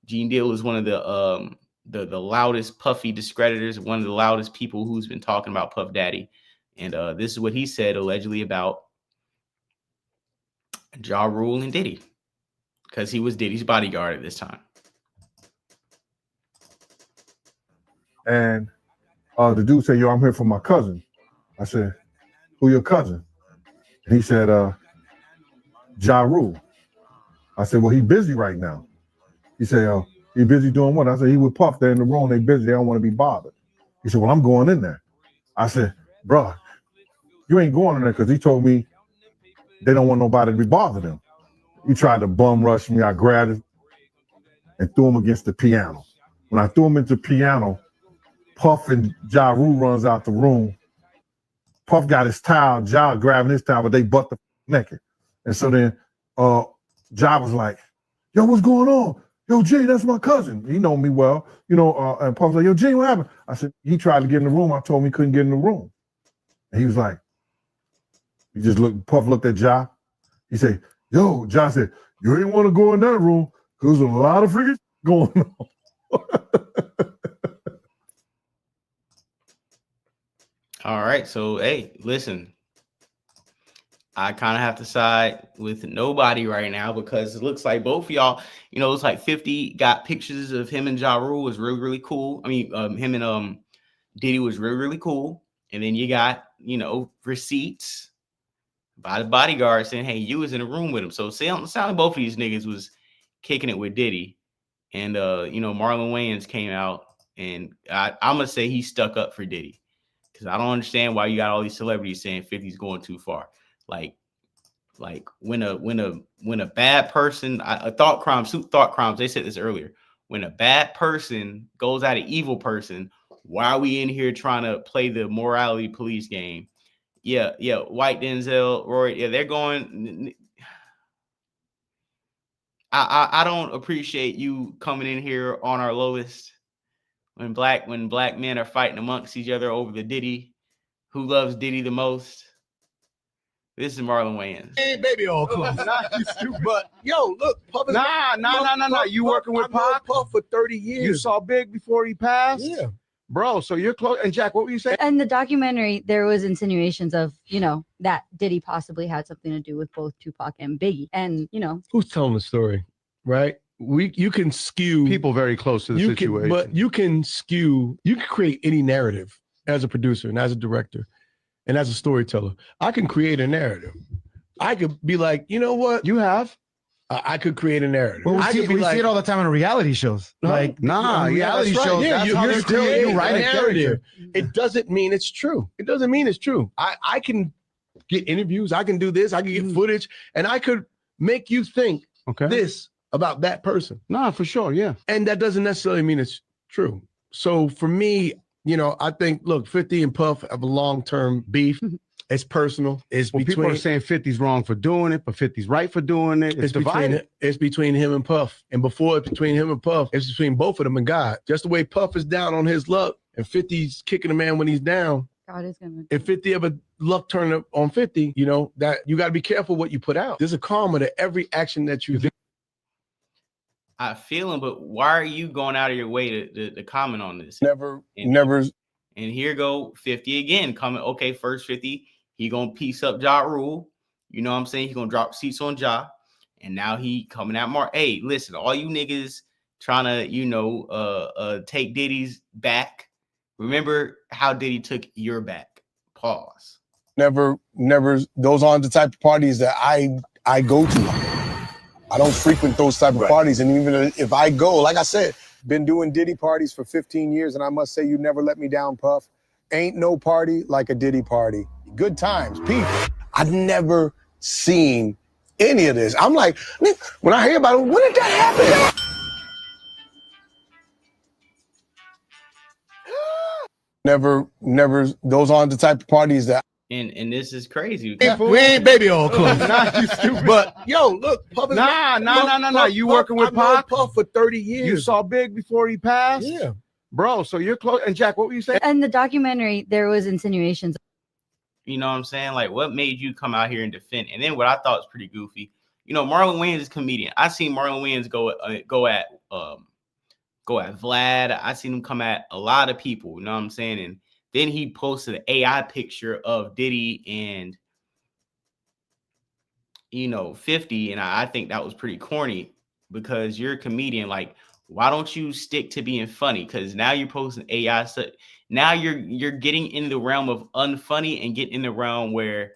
Gene Deal is one of the loudest puffy discreditors, one of the loudest people who's been talking about Puff Daddy. And this is what he said allegedly about Ja Rule and Diddy, because he was Diddy's bodyguard at this time. And the dude said, yo, I'm here for my cousin. I said, who your cousin? And he said, Ja Rule. I said, well, he busy right now. He said, he busy doing what? I said, he with Puff. They're in the room. They busy. They don't want to be bothered. He said, well, I'm going in there. I said, bro, you ain't going in there because he told me they don't want nobody to be bothered him. He tried to bum rush me. I grabbed him and threw him against the piano. When I threw him into the piano, Puff and Ja Rule runs out the room. Puff got his towel, Ja grabbing his towel, but they butt the naked. And so then Ja was like, yo, what's going on? Yo, Jay, that's my cousin. He know me well. And Puff was like, yo, Jay, what happened? I said, he tried to get in the room. I told him he couldn't get in the room. And he was like, Puff looked at Ja. He said, yo, Ja said, you ain't want to go in that room because there's a lot of freaking going on. All right, so hey, listen, I kind of have to side with nobody right now because it looks like both of y'all, it's like 50 got pictures of him and Ja Rule was really, really cool. I mean, him and Diddy was really, really cool. And then you got, receipts by the bodyguard saying, hey, you was in a room with him. So it sounded like both of these niggas was kicking it with Diddy. And, Marlon Wayans came out, and I'm going to say he stuck up for Diddy. Because I don't understand why you got all these celebrities saying 50's going too far. Like when a bad person, thought crimes, they said this earlier. When a bad person goes at an evil person, why are we in here trying to play the morality police game? Yeah, White Denzel, Roy, yeah, they're going. I don't appreciate you coming in here on our lowest when black men are fighting amongst each other over the Diddy, who loves Diddy the most. This is Marlon Wayans. Hey, baby, all close. But yo, look, Puff. Nah. You working with Puff for 30 years. You saw Big before he passed? Yeah. Bro, so you're close. And Jack, what were you saying? In the documentary, there was insinuations of, that Diddy possibly had something to do with both Tupac and Biggie. And, Who's telling the story, right? You can skew people very close to the situation. But you can create any narrative. as a producer and as a director and as a storyteller, I can create a narrative. I could be like, you know what? You have. I could create a narrative. Well, I could be we like, see it all the time on reality shows. Like, on reality shows, Yeah, that's how you're they're still creating you write a narrative. It doesn't mean it's true. It doesn't mean it's true. I can get interviews. I can do this. I can get footage, and I could make you think this about that person. Nah, for sure, yeah. And that doesn't necessarily mean it's true. So for me, you know, I think, look, 50 and Puff have a long-term beef. It's personal. It's between. People are saying 50's wrong for doing it, but 50's right for doing it. It's divided. It's between him and Puff. And before it's between him and Puff, it's between both of them and God. Just the way Puff is down on his luck and 50's kicking a man when he's down. God is gonna. If 50 ever luck turn up on 50, you know, that you got to be careful what you put out. There's a karma to every action that you do. I feel him, but why are you going out of your way to comment on this? Never. And here go 50 again. Comment, okay, first 50. He gonna piece up Ja Rule. You know what I'm saying? He gonna drop seats on Ja. And now he coming at Mark. Hey, listen, all you niggas trying to, you know, take Diddy's back. Remember how Diddy took your back. Pause. Never. Those aren't the type of parties that I go to. I don't frequent those type of parties. And even if I go, like I said, been doing Diddy parties for 15 years. And I must say, you never let me down, Puff. Ain't no party like a Diddy party. Good times, people. I've never seen any of this. I'm like, when I hear about it, when did that happen? Never. Those aren't the type of parties that. And this is crazy. We ain't baby oil clothes. Nah, you stupid. But yo, look, Puff is nah. You working with Puff? Puff for 30 years. You saw Big before he passed? Yeah. Bro, so you're close. And Jack, what were you saying? In the documentary, there was insinuations. You know what I'm saying? Like, what made you come out here and defend? And then what I thought was pretty goofy. You know, Marlon Wayans is a comedian. I seen Marlon Wayans go at Vlad. I seen him come at a lot of people. You know what I'm saying? And then he posted an AI picture of Diddy and, you know, 50. And I think that was pretty corny because you're a comedian. Like, why don't you stick to being funny? Because now you're posting AI stuff. Now you're getting in the realm of unfunny and getting in the realm where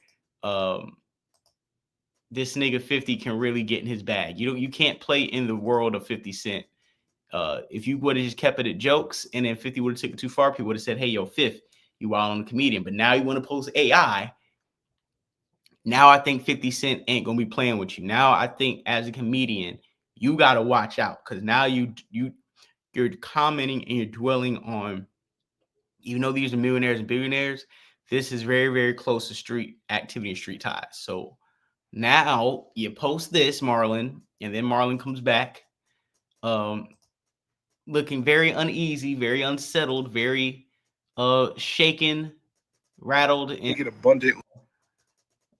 this nigga 50 can really get in his bag. You can't play in the world of 50 Cent. If you would have just kept it at jokes and then 50 would have taken it too far, people would have said, hey, yo, Fifth, you wild on the comedian. But now you want to post AI. Now I think 50 Cent ain't gonna be playing with you. Now I think as a comedian, you gotta watch out because now you're commenting and you're dwelling on, even though these are millionaires and billionaires, this is very, very close to street activity and street ties. So now you post this, Marlon, and then Marlon comes back looking very uneasy, very unsettled, very shaken, rattled, and get abundant.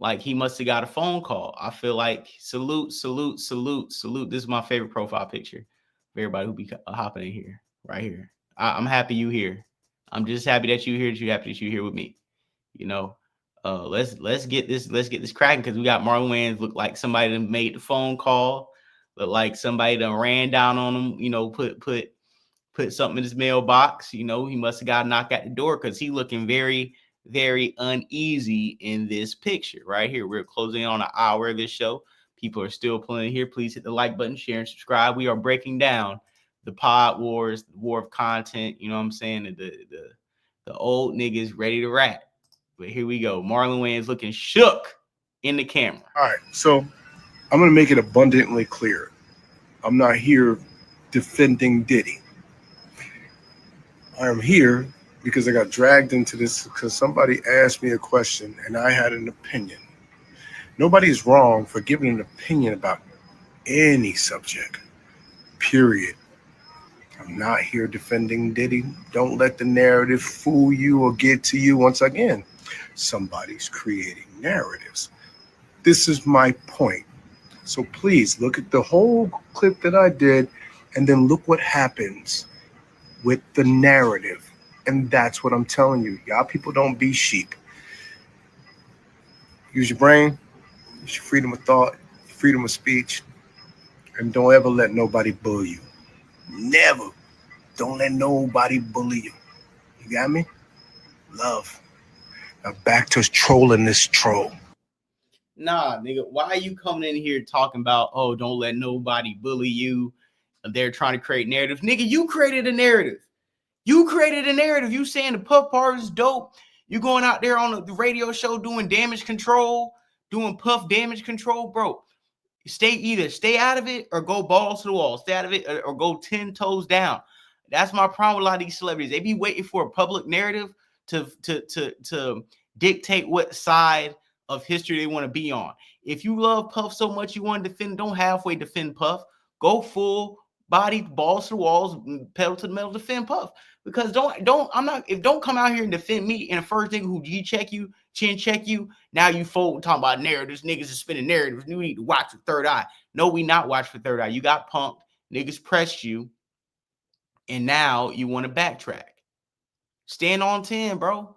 Like he must have got a phone call. I feel like salute. This is my favorite profile picture of everybody who be hopping in here, right here. I'm happy you here. I'm just happy that you here. That you happy that you here with me. You know, let's get this cracking because we got Marlon Wayans look like somebody that made the phone call, look like somebody that ran down on him. You know, put something in his mailbox. You know, he must have got knocked at the door because he looking very, very uneasy in this picture right here. We're closing on an hour of this show. People are still playing here. Please hit the like button, share, and subscribe. We are breaking down the pod wars, the war of content. You know what I'm saying? The old niggas ready to rap. But here we go. Marlon Wayans looking shook in the camera. All right, so I'm going to make it abundantly clear. I'm not here defending Diddy. I am here because I got dragged into this because somebody asked me a question and I had an opinion. Nobody's wrong for giving an opinion about any subject, period. I'm not here defending Diddy. Don't let the narrative fool you or get to you. Once again, somebody's creating narratives. This is my point. So please look at the whole clip that I did and then look what happens with the narrative. And that's what I'm telling you. Y'all people don't be sheep. Use your brain, use your freedom of thought, freedom of speech, and don't ever let nobody bully you. Never. Don't let nobody bully you. You got me? Love. Now back to trolling this troll. Nah, nigga, why are you coming in here talking about, oh, don't let nobody bully you? They're trying to create narratives. Nigga, you created a narrative. You created a narrative. You saying the puff part is dope. You going out there on the radio show doing damage control, doing puff damage control, bro. Either stay out of it or go balls to the wall. Stay out of it or go 10 toes down. That's my problem with a lot of these celebrities. They be waiting for a public narrative to dictate what side of history they want to be on. If you love Puff so much you want to defend, don't halfway defend Puff. Go full body, balls to the walls, pedal to the metal, defend Puff. Because don't come out here and defend me and the first nigga who G-check you, chin check you, now you fold talking about narratives, niggas is spinning narratives, you need to watch for Third Eye. No, we not watch for Third Eye. You got punked, niggas pressed you, and now you want to backtrack. Stand on 10, bro.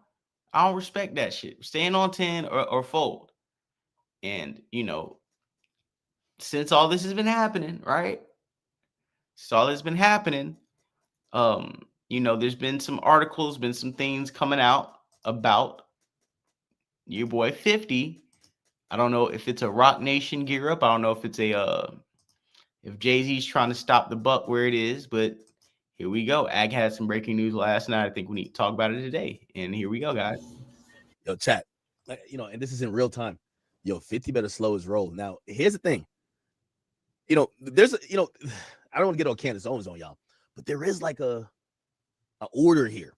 I don't respect that shit. Stand on 10 or fold. And, you know, since all this has been happening, right? Since all this has been happening, you know, there's been some articles, been some things coming out about your boy 50. I don't know if it's a Rock Nation gear up. I don't know if it's if Jay-Z's trying to stop the buck where it is, but here we go. Ag had some breaking news last night. I think we need to talk about it today. And here we go, guys. Yo, chat. You know, and this is in real time. Yo, 50 better slow his roll. Now, here's the thing. You know, there's, you know, I don't want to get on Candace Owens on y'all, but there is like a order here.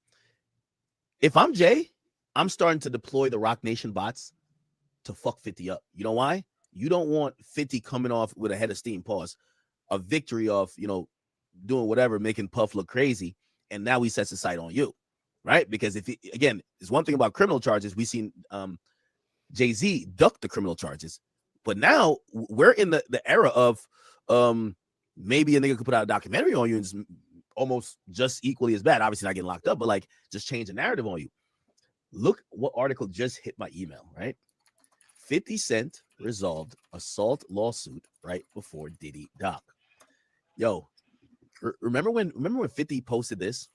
If I'm Jay, I'm starting to deploy the Rock Nation bots to fuck 50 up. You know why? You don't want 50 coming off with a head of steam, pause, a victory of, you know, doing whatever, making Puff look crazy, and now he sets his sight on you, right? Because if he, again, there's one thing about criminal charges, we've seen Jay-Z duck the criminal charges, but now we're in the era of maybe a nigga could put out a documentary on you and it's almost just equally as bad. Obviously not getting locked up, but like just change the narrative on you. Look what article just hit my email, right? 50 Cent resolved assault lawsuit right before Diddy doc. Yo, remember when 50 posted this?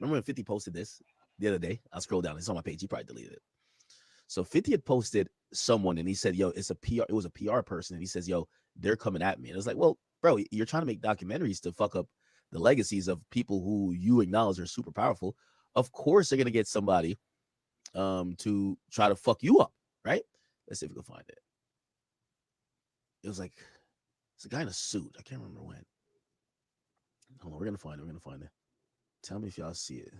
Remember when 50 posted this the other day? I'll scroll down. It's on my page. He probably deleted it. So 50 had posted someone and he said, yo, it's a PR. It was a PR person. And he says, yo, they're coming at me. And it's like, well, bro, you're trying to make documentaries to fuck up the legacies of people who you acknowledge are super powerful. Of course, they're going to get somebody to try to fuck you up, right? Let's see if we can find it. It was like, it's a guy in a suit. I can't remember when. Hold on, we're going to find it. We're going to find it. Tell me if y'all see it.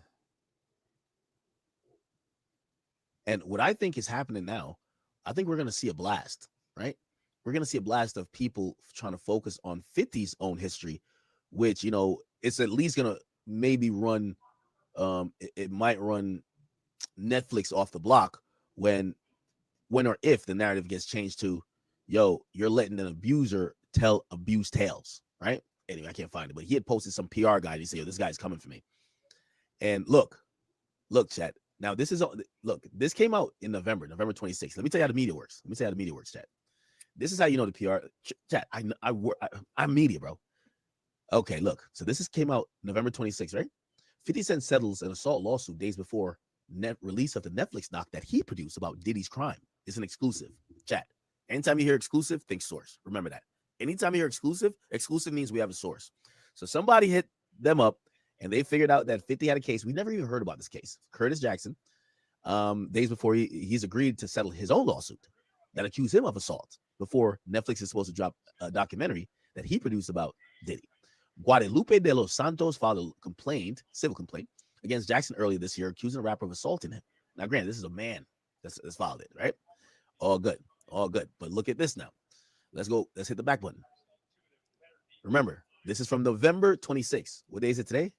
And what I think is happening now, I think we're going to see a blast, right? We're going to see a blast of people trying to focus on 50's own history, which, you know, it's at least going to maybe run, it might run Netflix off the block when or if the narrative gets changed to, yo, you're letting an abuser tell abuse tales, right? Anyway, I can't find it, but he had posted some PR guy. He said, yo, this guy's coming for me. And look, chat. Now, this came out in November 26th. Let me tell you how the media works. Chat. This is how you know the PR. Chat, I'm media, bro. Okay, look. So this came out November 26th, right? 50 Cent settles an assault lawsuit days before release of the Netflix doc that he produced about Diddy's crime. It's an exclusive. Chat. Anytime you hear exclusive, think source. Remember that. Anytime you hear exclusive means we have a source. So somebody hit them up and they figured out that 50 had a case. We never even heard about this case. Curtis Jackson, days before he's agreed to settle his own lawsuit that accused him of assault before Netflix is supposed to drop a documentary that he produced about Diddy. Guadalupe de los Santos filed a civil complaint against Jackson earlier this year, accusing the rapper of assaulting him. Now, granted, this is a man that's filed it, right? All good. But look at this now. Let's go. Let's hit the back button. Remember, this is from November 26th. What day is it today?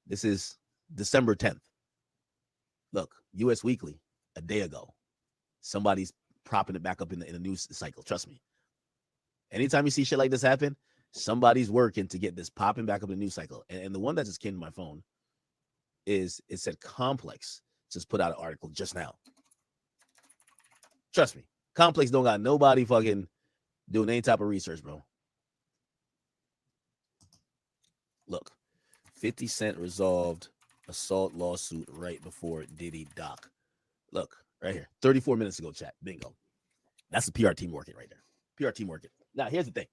This is December 10th. Look, US Weekly, a day ago. Somebody's propping it back up in the news cycle. Trust me. Anytime you see shit like this happen, somebody's working to get this popping back up in the news cycle. And the one that just came to my phone it said Complex just put out an article just now. Trust me. Complex don't got nobody fucking doing any type of research, bro. Look, 50 Cent resolved assault lawsuit right before Diddy doc. Look, right here. 34 minutes ago, chat. Bingo. That's the PR team working right there. PR team working. Now, here's the thing.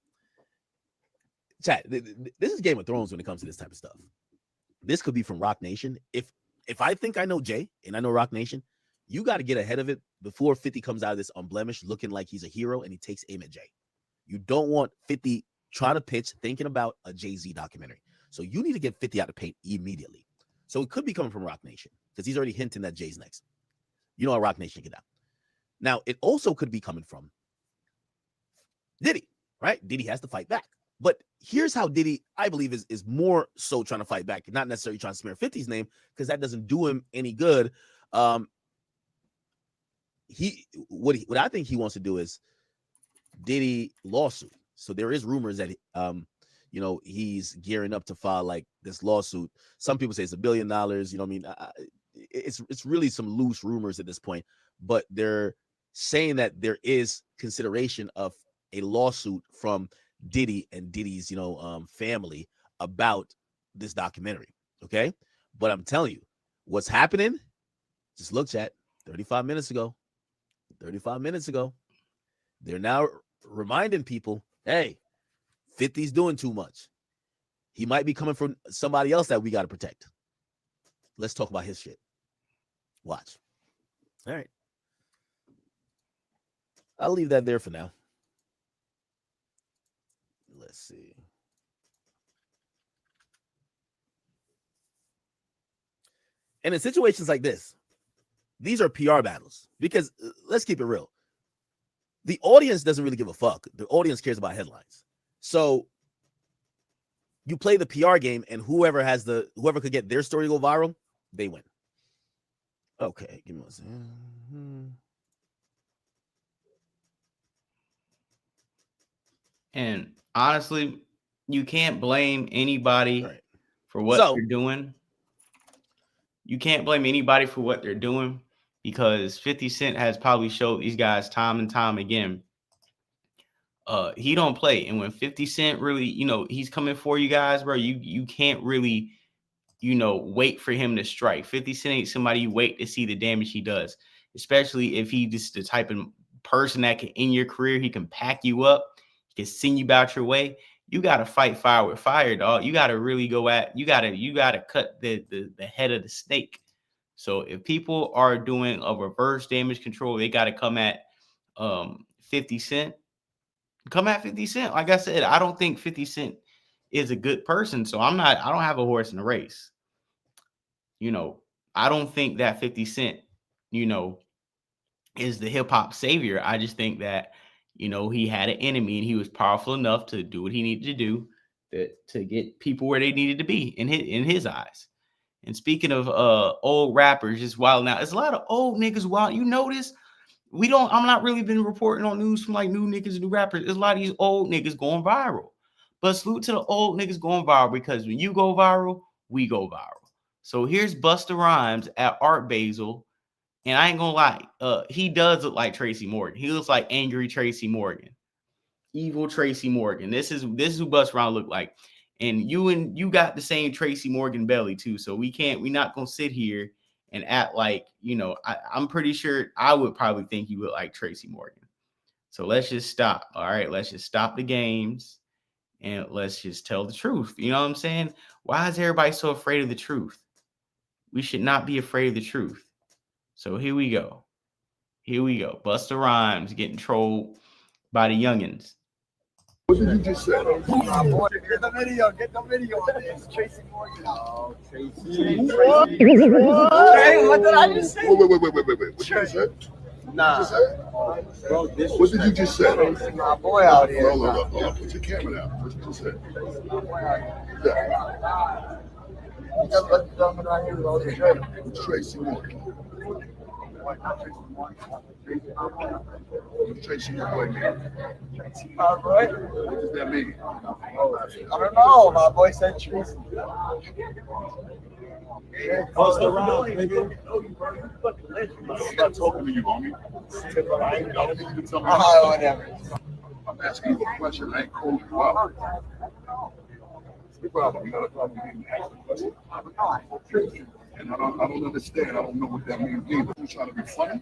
Chat, this is Game of Thrones when it comes to this type of stuff. This could be from Rock Nation. If I think I know Jay and I know Rock Nation, you got to get ahead of it before 50 comes out of this unblemished looking like he's a hero and he takes aim at Jay. You don't want 50 trying to pitch thinking about a Jay-Z documentary. So you need to get 50 out of paint immediately. So it could be coming from Rock Nation because he's already hinting that Jay's next. You know how Rock Nation get out. Now, it also could be coming from Diddy, right? Diddy has to fight back. But here's how Diddy, I believe, is more so trying to fight back, not necessarily trying to smear 50's name, because that doesn't do him any good. What I think he wants to do is Diddy lawsuit. So there is rumors that he's gearing up to file like this lawsuit. Some people say it's $1 billion. You know what I mean? It's really some loose rumors at this point, but they're saying that there is consideration of a lawsuit from Diddy and Diddy's, family about this documentary. Okay. But I'm telling you what's happening. Just look, chat, 35 minutes ago, they're now reminding people, hey, 50's doing too much. He might be coming from somebody else that we got to protect. Let's talk about his shit. Watch. All right. I'll leave that there for now. Let's see. And in situations like this, these are PR battles because let's keep it real. The audience doesn't really give a fuck. The audience cares about headlines. So you play the PR game and whoever could get their story go viral, they win. Okay, give me 1 second. And honestly, you can't blame anybody for what they're doing. You can't blame anybody for what they're doing because 50 Cent has probably showed these guys time and time again. He don't play. And when 50 Cent really, he's coming for you guys, bro, you can't really, wait for him to strike. 50 Cent ain't somebody you wait to see the damage he does, especially if he just the type of person that can, in your career, he can pack you up. Can send you about your way. You got to fight fire with fire, dog. You got to really go at, you got to cut the head of the snake. So if people are doing a reverse damage control, they got to come at 50 Cent. Come at 50 Cent. Like I said, I don't think 50 Cent is a good person. So I don't have a horse in the race. I don't think that 50 Cent, is the hip hop savior. I just think that, he had an enemy and he was powerful enough to do what he needed to do to get people where they needed to be in his eyes. And speaking of old rappers just wild now, there's a lot of old niggas wild. You notice I'm not really been reporting on news from like new niggas and new rappers. There's a lot of these old niggas going viral. But salute to the old niggas going viral because when you go viral, we go viral. So here's Busta Rhymes at Art Basel. And I ain't gonna lie, he does look like Tracy Morgan. He looks like angry Tracy Morgan, evil Tracy Morgan. This is who Busta Rhymes look like. And you got the same Tracy Morgan belly too. So we're not gonna sit here and act like, I'm pretty sure I would probably think you look like Tracy Morgan. So let's just stop. All right, let's just stop the games and let's just tell the truth. You know what I'm saying? Why is everybody so afraid of the truth? We should not be afraid of the truth. So here we go. Busta Rhymes getting trolled by the youngins. What did you just say? Get the video on this. Tracy Morgan. Oh, Tracy. What? Hey, what did I just say? Wait. What did you say? Nah. Bro, what did you just say? My boy out here. Hold on. Put your camera down. What did you say? It's Tracy Morgan. Tracy Morgan. My boy. What does that mean? I don't know. My boy said Tracy. Busta Rhymes, nigga. I'm not talking to you, homie. I don't need you to tell me. Whatever. I'm asking you a question. I ain't calling you out. What's the problem? You got a problem with me asking a question? And I don't understand. I don't know what that means either. You trying to be funny?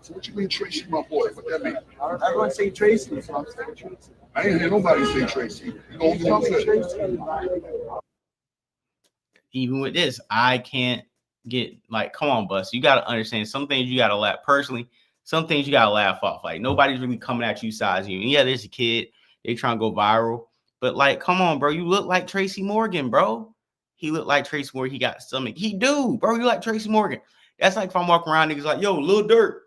So what you mean, Tracy, my boy? What that mean? Everyone say Tracy, so I'm saying Tracy. I ain't hear nobody say Tracy. You know what I'm saying? Even with this, I can't get like, come on, Bus. You got to understand some things you got to laugh. Personally, some things you got to laugh off. Like, nobody's really coming at you size you. And yeah, there's a kid. They trying to go viral. But like, come on, bro. You look like Tracy Morgan, bro. He looked like Tracy Morgan. He got stomach. He do, bro. You like Tracy Morgan. That's like if I'm walking around, niggas like, yo, Lil Durk.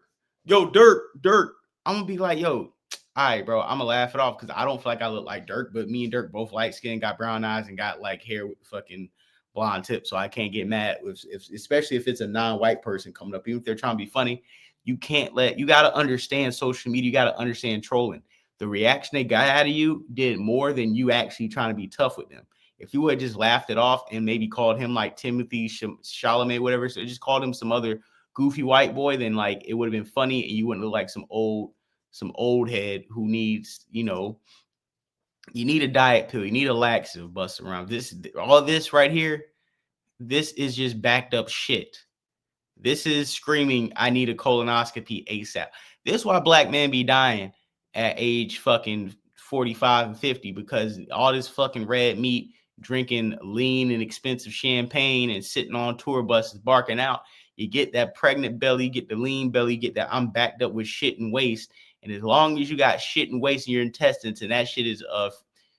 Yo, Dirk. I'm going to be like, yo, all right, bro. I'm going to laugh it off because I don't feel like I look like Dirk. But me and Dirk both light skin, got brown eyes, and got like hair with fucking blonde tips. So I can't get mad, especially if it's a non-white person coming up. Even if they're trying to be funny, you got to understand social media. You got to understand trolling. The reaction they got out of you did more than you actually trying to be tough with them. If you would have just laughed it off and maybe called him like Timothy Chalamet, whatever, so just called him some other goofy white boy, then like it would have been funny and you wouldn't look like some old head who needs, you need a diet pill, you need a laxative, bust around. All this right here, this is just backed up shit. This is screaming, I need a colonoscopy ASAP. This is why black men be dying at age fucking 45 and 50, because all this fucking red meat, drinking lean and expensive champagne and sitting on tour buses barking out. You get that pregnant belly, get the lean belly, get that I'm backed up with shit and waste. And as long as you got shit and waste in your intestines and that shit is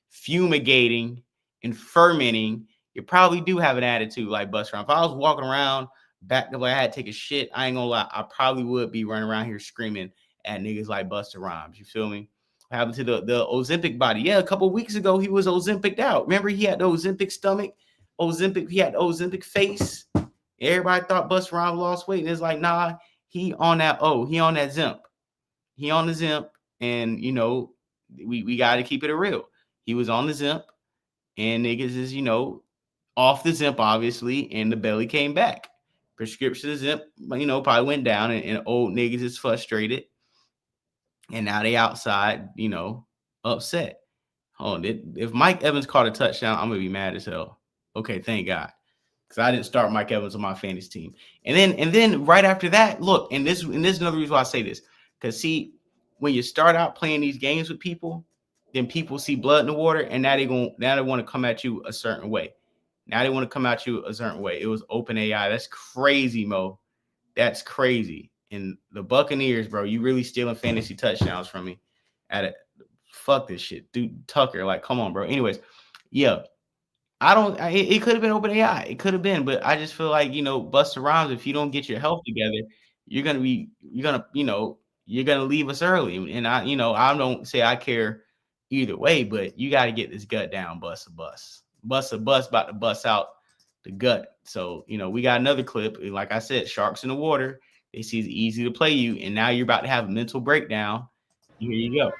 fumigating and fermenting, you probably do have an attitude like Busta Rhymes. If I was walking around back the way I had to take a shit, I ain't gonna lie, I probably would be running around here screaming at niggas like Busta Rhymes. You feel me? What happened to the Ozempic body? Yeah, a couple of weeks ago he was Ozempic'd out. Remember, he had the Ozempic stomach, he had the Ozempic face. Everybody thought Busta Rhymes lost weight, and it's like, nah, he on that Zemp. He on the Zemp, and we got to keep it real. He was on the Zemp, and niggas is off the Zemp obviously, and the belly came back. Prescription of Zemp, probably went down, and old niggas is frustrated. And now they outside, upset. Hold on. If Mike Evans caught a touchdown, I'm gonna be mad as hell. Okay, thank God. Because I didn't start Mike Evans on my fantasy team. And then right after that, look, and this is another reason why I say this. Because see, when you start out playing these games with people, then people see blood in the water, and now they want to come at you a certain way. It was OpenAI. That's crazy, Mo. That's crazy. And the Buccaneers, bro, you really stealing fantasy touchdowns from me. Fuck this shit, dude. Tucker, like, come on, bro. Anyways, yeah, it could have been OpenAI. It could have been, but I just feel like, Busta Rhymes, if you don't get your health together, you're gonna leave us early. And I don't say I care either way, but you got to get this gut down, Busta about to bust out the gut. So, we got another clip. Like I said, sharks in the water. They see it's easy to play you, and now you're about to have a mental breakdown. Here you go.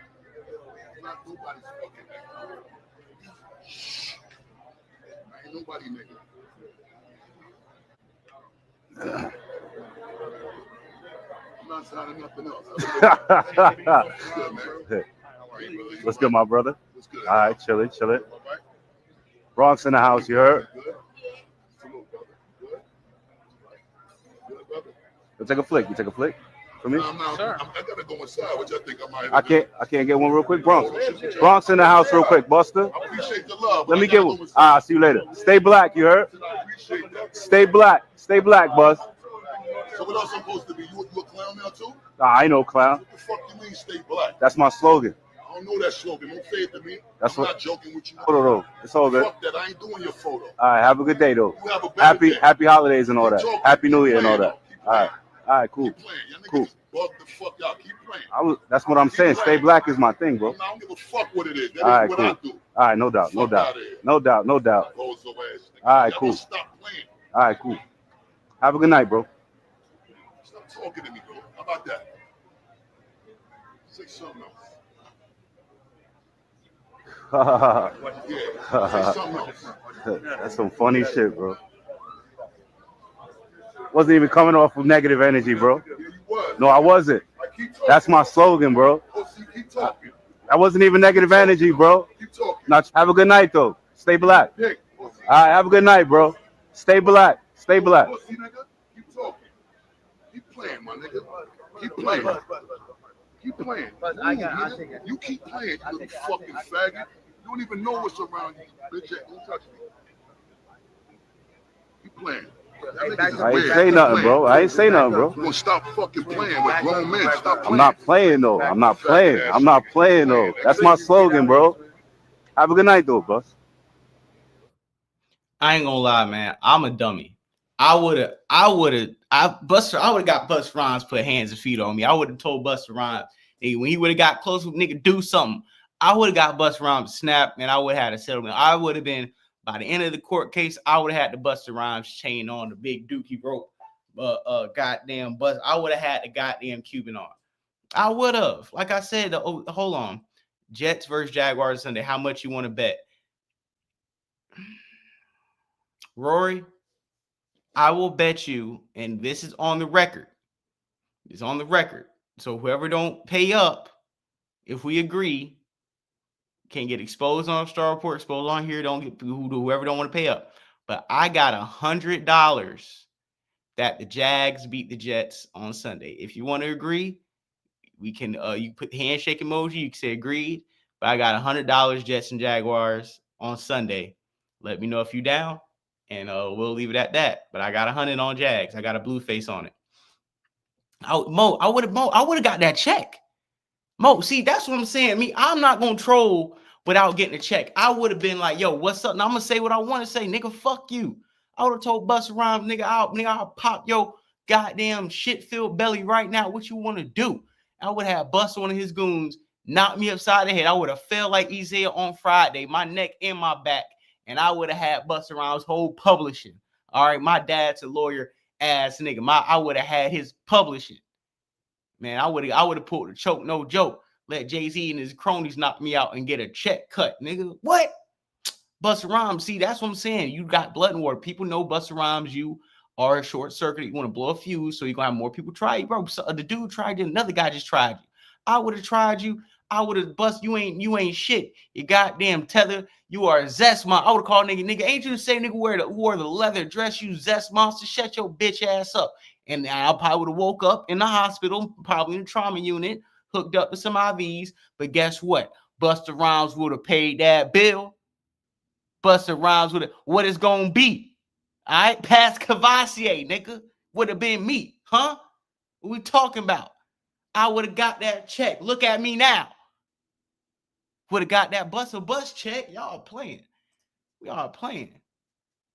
What's good, my brother? All right, chilling. Bronx in the house, you heard? You take a flick for me? Sure. I gotta go inside, which I think I might. I can't get one real quick. Bronx in the house real quick, Buster. I appreciate the love. Let me get one. I'll see you later. Stay black, you heard? Stay black, Buzz. So what else I'm supposed to be? You a clown now too? Nah, I ain't no clown. What the fuck you mean stay black? That's my slogan. I don't know that slogan. Don't say it to me. I'm not joking with you. Photo though. It's all good. Fuck that. I ain't doing your photo. All right, have a good day though. You have a better day. Happy holidays and all that. Happy New Year and all that. All right, cool. Cool. Bug the fuck out. Keep playing. That's what I'm saying. Stay black is my thing, bro. I don't give a fuck what it is. That All right, is what cool. I do. All right, no doubt. All right, cool. Stop playing. All right, cool. Have a good night, bro. Stop talking to me, bro. How about that? Say something else. Say something else. That's some funny shit, bro. Wasn't even coming off with negative energy, bro. No, I wasn't. That's my slogan, bro. I wasn't even negative energy, bro. Now, have a good night, though. Stay black. All right, have a good night, bro. Stay black. Stay black. Pussy, nigga. Keep talking. Keep playing, my nigga. Keep playing. Keep playing. Move, you keep playing, you little fucking faggot. You don't even know what's around you. Bitch, don't touch me. Keep playing. I ain't say nothing, bro. I ain't say nothing, bro. You gonna stop fucking playing with grown men. Stop playing. I'm not playing though. I'm not playing. I'm not playing though. That's my slogan, bro. Have a good night though, Bus. I ain't gonna lie, man. I'm a dummy. I would have got Busta Rhymes put hands and feet on me. I would have told Busta Rhymes, hey, when he would have got close with nigga, do something. I would have got Busta Rhymes to snap, and I would have had a settlement. I would have been, by the end of the court case, I would have had the Busta Rhymes chain on, the big dookie rope. Goddamn Bust. I would have had the goddamn Cuban on. I would have. Like I said, hold on. Jets versus Jaguars Sunday. How much you want to bet? Rory, I will bet you, and this is on the record. It's on the record. So whoever don't pay up, if we agree, can get exposed on Star Report, exposed on here. Don't get whoever don't want to pay up. But I got $100 that the Jags beat the Jets on Sunday. If you want to agree, we can. You put the handshake emoji. You can say agreed. But I got $100 Jets and Jaguars on Sunday. Let me know if you down. And we'll leave it at that. But I got 100 on Jags. I got a blue face on it. I would have got that check. Mo, see, that's what I'm saying. I'm not gonna troll without getting a check. I would have been like, yo, what's up? Now I'm gonna say what I want to say, nigga. Fuck you. I would have told Busta Rhymes, nigga, I'll pop your goddamn shit-filled belly right now. What you want to do? I would have Busta, one of his goons, knock me upside the head. I would have felt like Isaiah on Friday, my neck and my back. And I would have had Busta Rhymes' whole publishing. All right, my dad's a lawyer ass nigga. I would have had his publishing. Man, I would have pulled a choke, no joke. Let Jay-Z and his cronies knock me out and get a check cut, nigga. What? Busta Rhymes, see, that's what I'm saying. You got blood and water. People know Busta Rhymes, you are a short circuit. You want to blow a fuse, so you're going to have more people try you, bro. So the dude tried you, another guy just tried you. I would have tried you. I would have bust. You ain't shit. You goddamn tether. You are a zest monster. I would have called nigga. Ain't you the same nigga who wore the leather dress? You zest monster. Shut your bitch ass up. And I probably would have woke up in the hospital, probably in the trauma unit, hooked up to some IVs. But guess what? Busta Rhymes would have paid that bill. Busta Rhymes would have. What it's gonna be? All right, past Cavassier, nigga, would have been me, huh? What we talking about? I would have got that check. Look at me now. Would have got that bus check. Y'all playing. Y'all playing.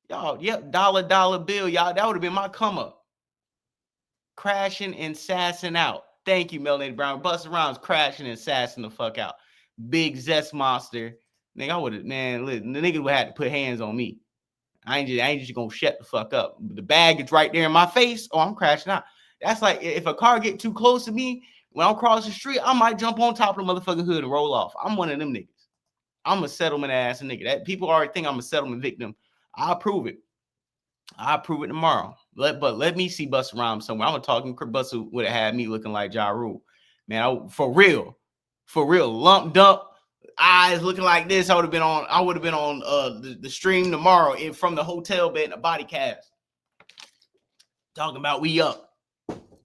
Y'all, yep, dollar bill, y'all. That would have been my come up. Crashing and sassing out. Thank you, Melanated Brown. Busta Rhymes crashing and sassing the fuck out. Big zest monster. Nigga, I would have, man, listen, the nigga would have to put hands on me. I ain't just gonna shut the fuck up. The bag is right there in my face. Oh, I'm crashing out. That's like if a car get too close to me, when I'm crossing the street, I might jump on top of the motherfucking hood and roll off. I'm one of them niggas. I'm a settlement ass nigga. That people already think I'm a settlement victim. I'll prove it. I'll prove it tomorrow. But let me see Busta Rhymes somewhere. I'm talking Busta would have had me looking like Ja Rule. Man, for real. Lump dump, eyes looking like this. I would have been on the stream tomorrow from the hotel bed in a body cast. Talking about we up.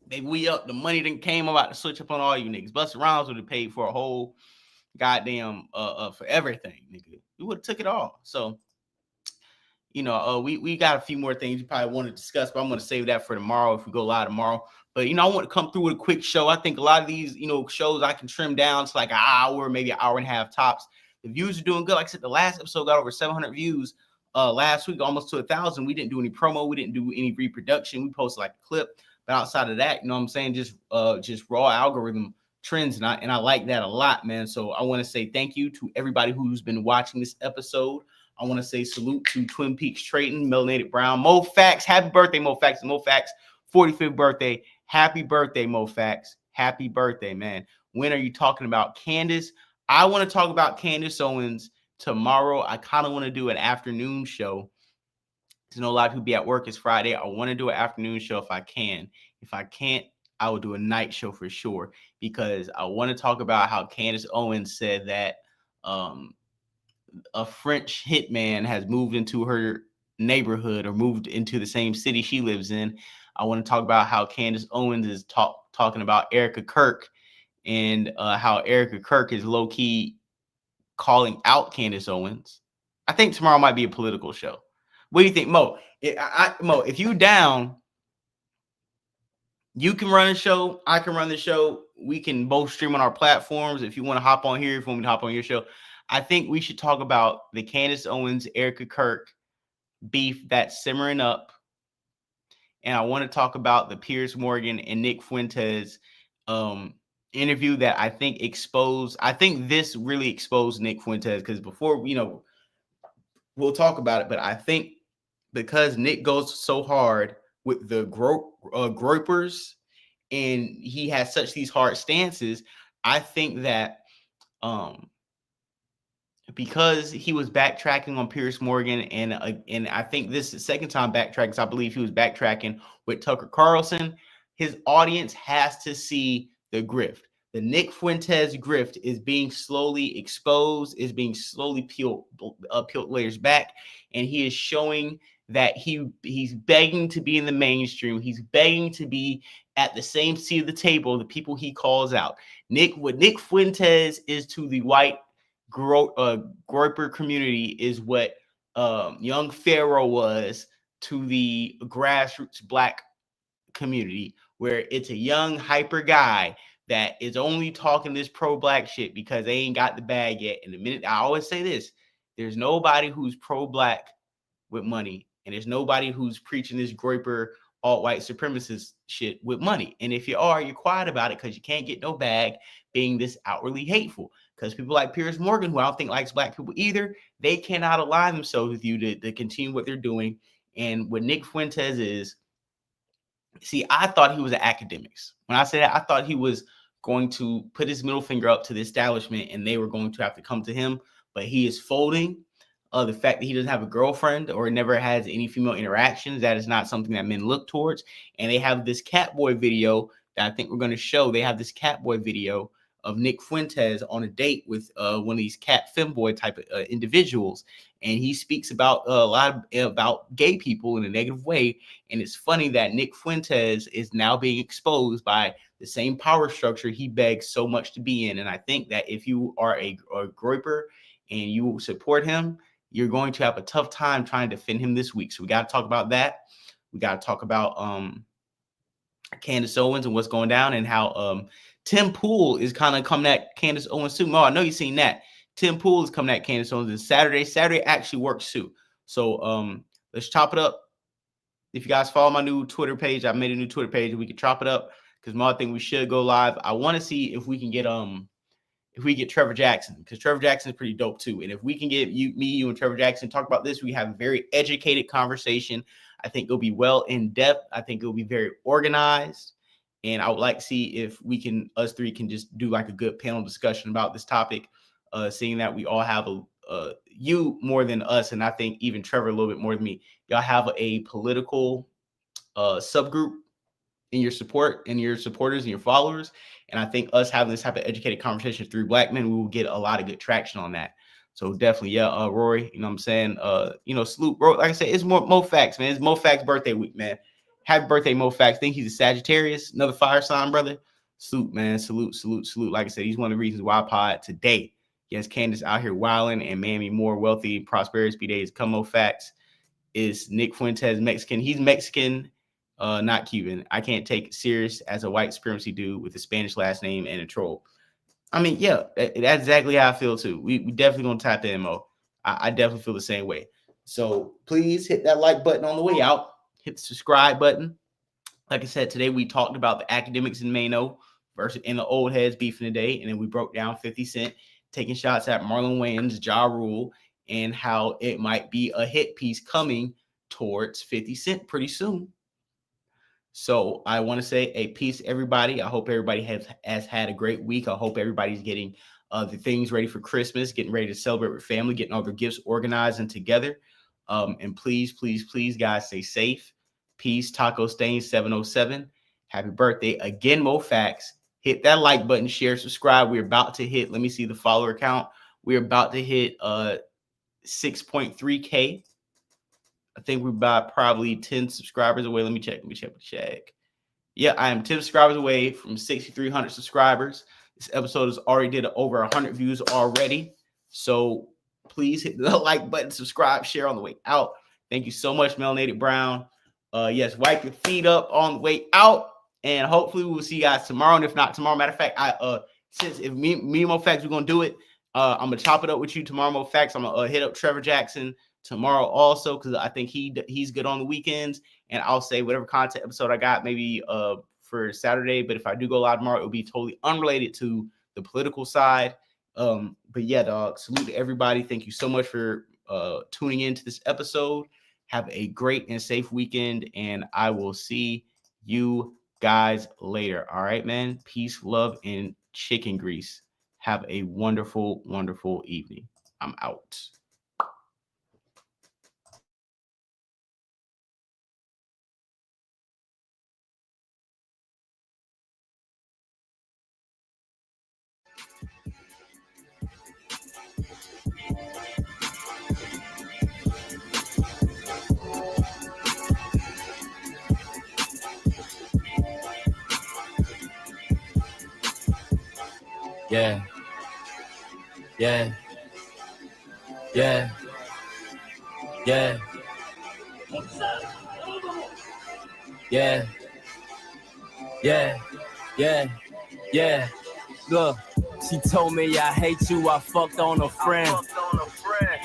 Baby, we up. The money that came about to switch up on all you niggas. Busta Rhymes would have paid for a whole goddamn for everything, nigga. We would have took it all. So, you know, we got a few more things you probably want to discuss, but I'm going to save that for tomorrow if we go live tomorrow. But, you know, I want to come through with a quick show. I think a lot of these, you know, shows I can trim down to like an hour, maybe an hour and a half tops. The views are doing good. Like I said, the last episode got over 700 views last week, almost to 1,000. We didn't do any promo. We didn't do any reproduction. We posted like a clip. But outside of that, you know what I'm saying, just raw algorithm trends. And I like that a lot, man. So I want to say thank you to everybody who's been watching this episode. I want to say salute to Twin Peaks Trayton, Melanated Brown, Mo Fax. Happy birthday, Mo Fax. Mo Fax, 45th birthday. Happy birthday, Mo Fax. Happy birthday, man. When are you talking about Candace? I want to talk about Candace Owens tomorrow. I kind of want to do an afternoon show. You know, a lot of people be at work. It's Friday. I want to do an afternoon show if I can. If I can't, I will do a night show for sure, because I want to talk about how Candace Owens said that a French hitman has moved into her neighborhood or moved into the same city she lives in. I want to talk about how Candace Owens is talking about Erica Kirk, and how Erica Kirk is low-key calling out Candace Owens. I think tomorrow might be a political show. What do you think, Mo? Mo, if you down, you can run a show. I can run the show. We can both stream on our platforms. If you want to hop on here, if you want me to hop on your show, I think we should talk about the Candace Owens, Erica Kirk beef that's simmering up. And I want to talk about the Piers Morgan and Nick Fuentes interview that I think this really exposed Nick Fuentes, because before, we'll talk about it, but I think because Nick goes so hard with the gropers and he has such these hard stances, I think that because he was backtracking on Piers Morgan, and I think this is the second time backtracking, so I believe he was backtracking with Tucker Carlson, his audience has to see the grift. The Nick Fuentes grift is being slowly exposed, is being slowly peeled layers back, and he is showing that he's begging to be in the mainstream. He's begging to be at the same seat of the table, the people he calls out. What Nick Fuentes is to the white groper community is what young Pharaoh was to the grassroots black community, where it's a young hyper guy that is only talking this pro-black shit because they ain't got the bag yet. And the minute, I always say this, there's nobody who's pro-black with money, and there's nobody who's preaching this groper alt-white supremacist shit with money. And if you are, you're quiet about it because you can't get no bag being this outwardly hateful. Because people like Piers Morgan, who I don't think likes black people either, they cannot align themselves with you to continue what they're doing. And what Nick Fuentes is, see, I thought he was an Akademiks. When I say that, I thought he was going to put his middle finger up to the establishment and they were going to have to come to him. But he is folding. The fact that he doesn't have a girlfriend or never has any female interactions, that is not something that men look towards. And they have this Catboy video that I think we're going to show. They have this Catboy video of Nick Fuentes on a date with one of these cat femboy type of individuals, and he speaks about a lot about gay people in a negative way. And it's funny that Nick Fuentes is now being exposed by the same power structure he begs so much to be in. And I think that if you are a groper and you support him, you're going to have a tough time trying to defend him this week. So we got to talk about that. We got to talk about Candace Owens and what's going down, and how Tim Pool is kind of coming at Candace Owens too. Mo, I know you've seen that. Tim Pool is coming at Candace Owens this Saturday. Saturday actually works too. So let's chop it up. If you guys follow my new Twitter page, I made a new Twitter page. We can chop it up because Mo, I think we should go live. I want to see if we can get Trevor Jackson, because Trevor Jackson is pretty dope too. And if we can get you and Trevor Jackson talk about this, we have a very educated conversation. I think it'll be well in depth. I think it'll be very organized. And I would like to see if us three can just do like a good panel discussion about this topic, seeing that we all have you more than us. And I think even Trevor a little bit more than me. Y'all have a political subgroup in your support and your supporters and your followers. And I think us having this type of educated conversation through black men, we will get a lot of good traction on that. So definitely, yeah, Rory, you know what I'm saying? Salute, bro. Like I said, it's Mo Facts, man. It's Mo Facts birthday week, man. Happy birthday, Mo Facts. Think he's a Sagittarius, another fire sign, brother. Salute, man. Salute. Like I said, he's one of the reasons why I pod today. Yes, Candace out here wilding and Miami more wealthy, prosperous be days. Come Mo Facts is Nick Fuentes Mexican. He's Mexican, not Cuban. I can't take it serious as a white supremacy dude with a Spanish last name and a troll. I mean, yeah, that's exactly how I feel too. We definitely gonna tap in, Mo. I definitely feel the same way. So please hit that like button on the way out. Hit the subscribe button. Like I said, today we talked about the Akademiks and Maino versus in the old heads beefing today, and then we broke down 50 Cent taking shots at Marlon Wayans, Ja Rule, and how it might be a hit piece coming towards 50 Cent pretty soon. So I want to say a peace, everybody. I hope everybody has had a great week. I hope everybody's getting the things ready for Christmas, getting ready to celebrate with family, getting all their gifts organized and together. And please, guys, stay safe. Peace. Taco Stain 707. Happy birthday again, Mo Facts. Hit that like button, share, subscribe. We're about to hit, let me see the follower count. We're about to hit 6.3K I think we're about probably 10 subscribers away. Let me check. Yeah, I am 10 subscribers away from 6,300 subscribers. This episode has already did over 100 views already. So please hit the like button, subscribe, share on the way out. Thank you so much, Melanated Brown. Yes, wipe your feet up on the way out. And hopefully we will see you guys tomorrow. And if not tomorrow, matter of fact, since if me and Mo Facts, we're gonna do it. I'm gonna chop it up with you tomorrow, Mo Facts. I'm gonna hit up Trevor Jackson tomorrow also, because I think he's good on the weekends. And I'll say whatever content episode I got, maybe for Saturday. But if I do go live tomorrow, it will be totally unrelated to the political side. But yeah, dog, salute to everybody. Thank you so much for tuning in to this episode. Have a great and safe weekend, and I will see you guys later. All right, man. Peace, love, and chicken grease. Have a wonderful, wonderful evening. I'm out. Yeah. Yeah. Yeah. Yeah. Yeah. Yeah. Yeah. Yeah. Look, she told me I hate you, I fucked on a friend.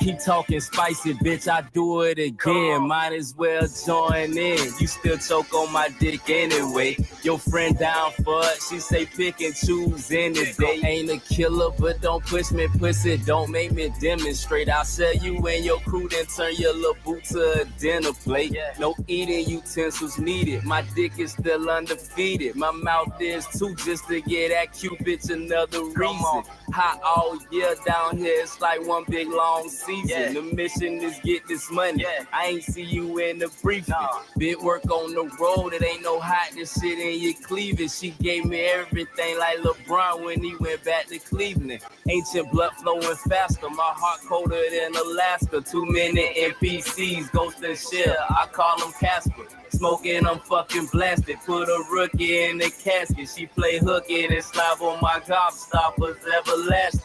Keep talking spicy, bitch, I do it again. Might as well join in. You still choke on my dick anyway. Your friend down for it, she say pick and choose any day. Ain't a killer, but don't push me, pussy, don't make me demonstrate. I'll sell you and your crew, then turn your little boot to a dinner plate. No eating utensils needed, my dick is still undefeated. My mouth is too, just to get at Cupid another reason. Hot all year down here, it's like one big long season. The mission is get this money. I ain't see you in the briefing. Bit work on the road, it ain't no hotness shit in your cleavage. She gave me everything like LeBron when he went back to Cleveland. Ancient blood flowing faster, my heart colder than Alaska. Too many NPCs, ghost and shell, I call them Casper. Smoking, I'm fucking blasted. Put a rookie in the casket. She play hooky and slap on my gobstoppers everlasting.